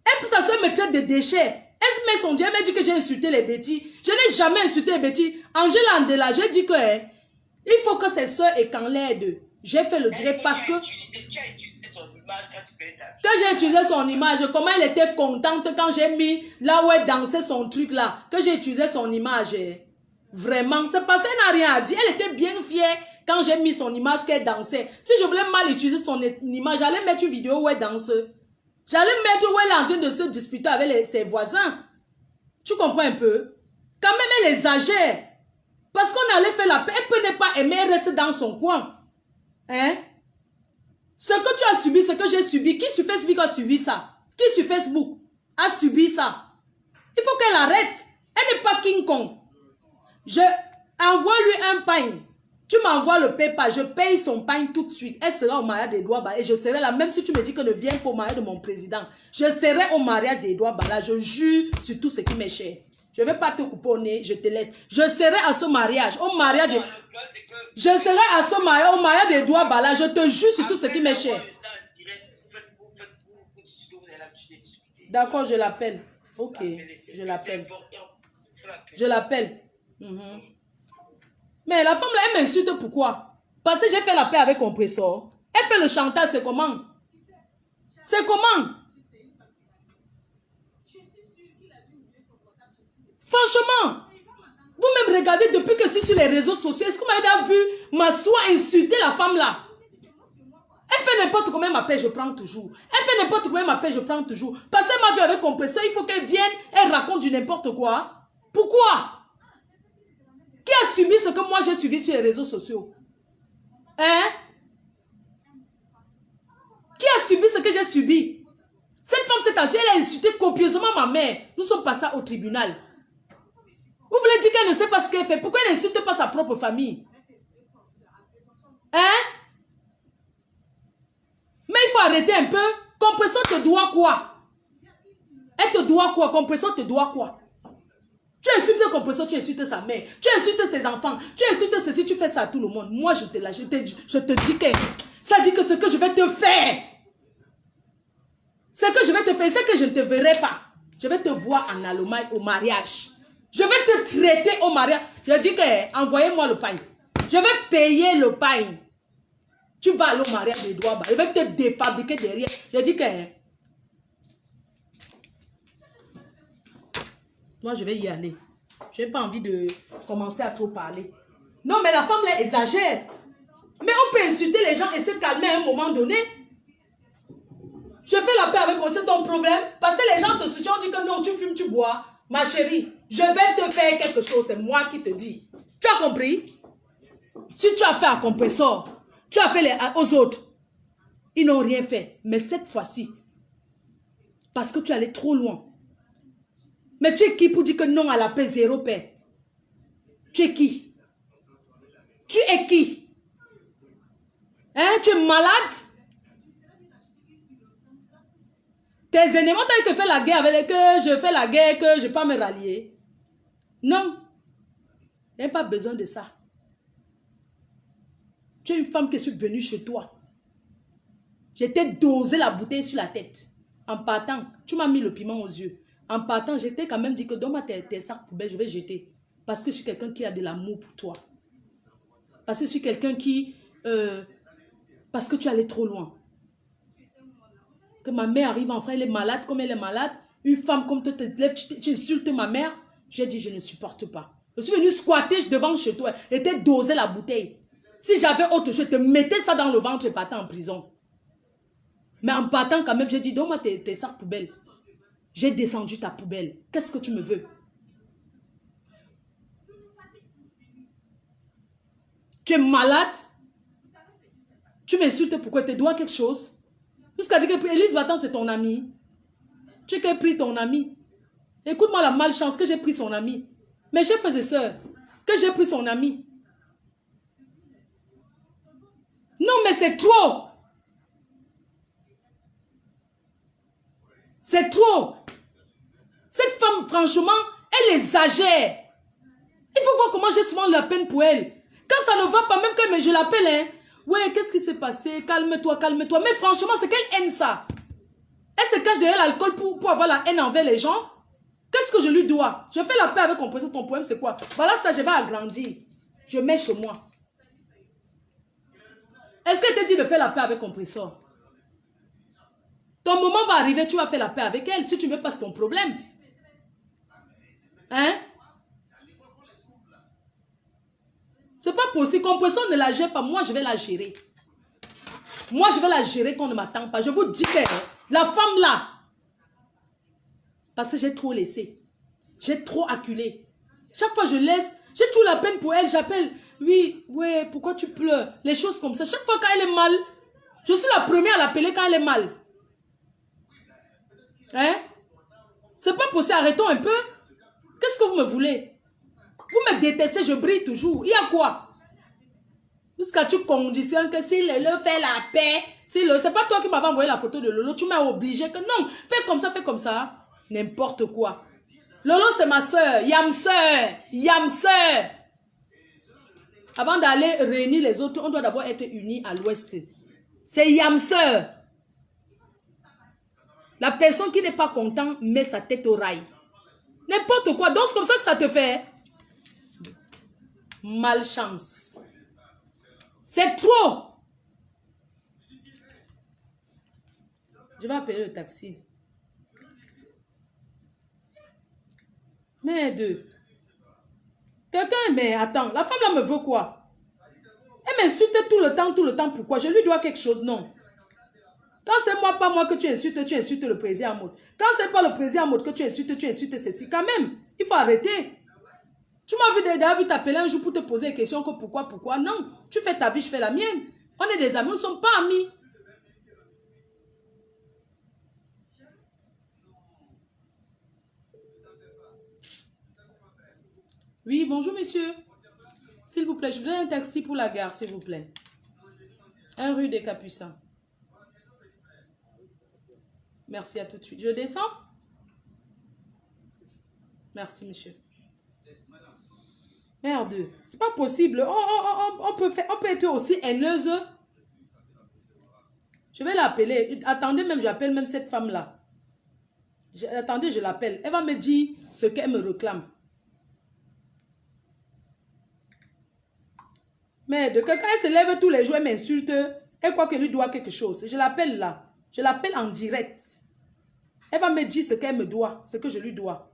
Elle peut s'asseoir et me traite de déchets. Elle met son Dieu, elle m'a dit que j'ai insulté les bêtises. Je n'ai jamais insulté les bêtises. Angela Andela, j'ai dit que il faut que ses soeurs et qu'en l'aide. J'ai fait le direct parce que... Que j'ai utilisé son image, comment elle était contente quand j'ai mis là où elle dansait son truc là. Que j'ai utilisé son image. Vraiment, c'est parce qu'elle n'a rien à dire. Elle était bien fière quand j'ai mis son image qu'elle dansait. Si je voulais mal utiliser son image, j'allais mettre une vidéo où elle danse. J'allais mettre où elle est en train de se disputer avec ses voisins. Tu comprends un peu? Quand même, elle exagère. Parce qu'on allait faire la paix. Elle peut ne pas aimer, elle reste dans son coin. Hein? Ce que tu as subi, ce que j'ai subi. Qui sur Facebook a subi ça? Qui sur Facebook a subi ça? Il faut qu'elle arrête. Elle n'est pas King Kong. Je envoie-lui un pain. Tu m'envoies le PayPal, je paye son pain tout de suite. Elle sera au mariage d'Edouard Bala et je serai là. Même si tu me dis que ne viens pas au mariage de mon président, je serai au mariage d'Edouard Bala. Je jure sur tout ce qui m'est cher. Je ne vais pas te couper au nez, je te laisse. Je serai à ce mariage, au mariage de... Je serai à ce mariage, au mariage d'Edouard Bala. Je te jure sur tout ce qui m'est cher. D'accord, je l'appelle. Ok, je l'appelle. Je l'appelle. Mais la femme là, elle m'insulte pourquoi? Parce que j'ai fait la paix avec Compressor. Elle fait le chantage, c'est comment? C'est comment? Franchement, vous-même regardez depuis que je suis sur les réseaux sociaux, est-ce que vous m'avez vu m'asseoir insulter la femme là? Elle fait n'importe comment elle m'appelle, je prends toujours. Elle fait n'importe comment elle m'appelle, je prends toujours. Parce qu'elle m'a vu avec Compressor, il faut qu'elle vienne, elle raconte du n'importe quoi. Pourquoi? Qui a subi ce que moi j'ai subi sur les réseaux sociaux? Hein? Qui a subi ce que j'ai subi? Cette femme s'est assise, elle a insulté copieusement ma mère. Nous sommes passés au tribunal. Vous voulez dire qu'elle ne sait pas ce qu'elle fait? Pourquoi elle n'insulte pas sa propre famille? Hein? Mais il faut arrêter un peu. Compressor te doit quoi? Elle te doit quoi? Compressor te doit quoi? Tu insultes Compressor, tu insultes sa mère, tu insultes ses enfants, tu insultes ceci, tu fais ça à tout le monde. Moi, je te dis que ça dit que ce que je vais te faire, ce que je vais te faire, c'est que je ne te verrai pas. Je vais te voir en Allemagne au mariage. Je vais te traiter au mariage. Je dis que envoyez-moi le pain. Je vais payer le pain. Tu vas aller au mariage d'Edouard. Je vais te défabriquer derrière. Je dis que moi, je vais y aller. Je n'ai pas envie de commencer à trop parler. Non, mais la femme, là, exagère. Mais on peut insulter les gens et se calmer à un moment donné. Je fais la paix avec toi, c'est ton problème. Parce que les gens te soutiennent, on dit que non, tu fumes, tu bois. Ma chérie, je vais te faire quelque chose. C'est moi qui te dis. Tu as compris? Si tu as fait à Compressor, tu as fait aux autres. Ils n'ont rien fait. Mais cette fois-ci, parce que tu es allé trop loin. Mais tu es qui pour dire que non à la paix, zéro paix? Tu es qui? Tu es qui? Hein? Tu es malade? Tes ennemis, t'as que fait la guerre avec que je fais la guerre, que je ne vais pas me rallier. Non. Il n'y a pas besoin de ça. Tu es une femme qui est venue chez toi. J'ai t'ai dosé la bouteille sur la tête. En partant, tu m'as mis le piment aux yeux. En partant, j'étais quand même dit que donne-moi tes sacs poubelles, je vais jeter. Parce que je suis quelqu'un qui a de l'amour pour toi. Parce que je suis quelqu'un qui... parce que tu es allé trop loin. Que ma mère arrive enfin, elle est malade comme elle est malade. Une femme comme toi te lève, tu insultes ma mère. J'ai dit, je ne supporte pas. Je suis venue squatter devant chez toi et t'ai dosé la bouteille. Si j'avais autre chose, je te mettais ça dans le ventre et partais en prison. Mais en partant quand même, j'ai dit, donne-moi tes sacs poubelles. J'ai descendu ta poubelle. Qu'est-ce que tu me veux? Tu es malade? Tu m'insultes pourquoi? Tu te dois quelque chose? Jusqu'à dire que Élise Vatan, c'est ton ami. Tu as pris ton ami. Écoute-moi la malchance que j'ai pris son ami. Mes chers frères et sœurs, que j'ai pris son ami. Non, mais c'est trop. C'est trop. Cette femme, franchement, elle exagère. Il faut voir comment j'ai souvent la peine pour elle. Quand ça ne va pas, même quand je l'appelle, hein. Ouais, qu'est-ce qui s'est passé? Calme-toi, calme-toi. Mais franchement, c'est qu'elle aime ça. Elle se cache derrière l'alcool pour avoir la haine envers les gens. Qu'est-ce que je lui dois? Je fais la paix avec compresseur. Ton problème, c'est quoi? Voilà ça, je vais agrandir. Je mets chez moi. Est-ce qu'elle te dit de faire la paix avec compresseur? Ton moment va arriver, tu vas faire la paix avec elle. Si tu ne veux pas, c'est ton problème. Hein? C'est pas possible. Compresseur ne la gère pas. Moi, je vais la gérer. Moi, je vais la gérer quand on ne m'attend pas. Je vous dis que la femme là, parce que j'ai trop laissé. J'ai trop acculé. Chaque fois je laisse, j'ai tout la peine pour elle. J'appelle, oui, ouais, pourquoi tu pleures? Les choses comme ça. Chaque fois quand elle est mal, je suis la première à l'appeler quand elle est mal. Hein? C'est pas possible. Arrêtons un peu. Qu'est-ce que vous me voulez? Vous me détestez, je brille toujours. Il y a quoi? Jusqu'à tu conditionnes que si Lolo fait la paix, si c'est pas toi qui m'avais envoyé la photo de Lolo, tu m'as obligé que non, fais comme ça, fais comme ça. N'importe quoi. Lolo, c'est ma soeur. Yam soeur. Yam soeur. Avant d'aller réunir les autres, on doit d'abord être unis à l'ouest. C'est Yam soeur. La personne qui n'est pas content met sa tête au rail. N'importe quoi. Donc c'est comme ça que ça te fait. Malchance. C'est trop. Je vais appeler le taxi. Merde. Quelqu'un, mais attends, la femme là me veut quoi? Elle m'insulte tout le temps, pourquoi? Je lui dois quelque chose, non. Quand c'est moi, pas moi que tu insultes le président Amod. Quand c'est pas le président Amod que tu insultes ceci. Quand même, il faut arrêter. Tu m'as vu t'appeler un jour pour te poser des questions que pourquoi? Non, tu fais ta vie, je fais la mienne. On est des amis, nous ne sommes pas amis. Oui, bonjour monsieur. S'il vous plaît, je voudrais un taxi pour la gare, s'il vous plaît. 1 rue des Capucins. Merci, à tout de suite. Je descends? Merci, monsieur. Merde, c'est pas possible. On peut être aussi haineuse. Je vais l'appeler. Attendez, même j'appelle même cette femme-là. Attendez, je l'appelle. Elle va me dire ce qu'elle me réclame. Mais de quelqu'un, elle se lève tous les jours, elle m'insulte. Elle croit qu'elle lui doit quelque chose. Je l'appelle là. Je l'appelle en direct. Elle va me dire ce qu'elle me doit, ce que je lui dois.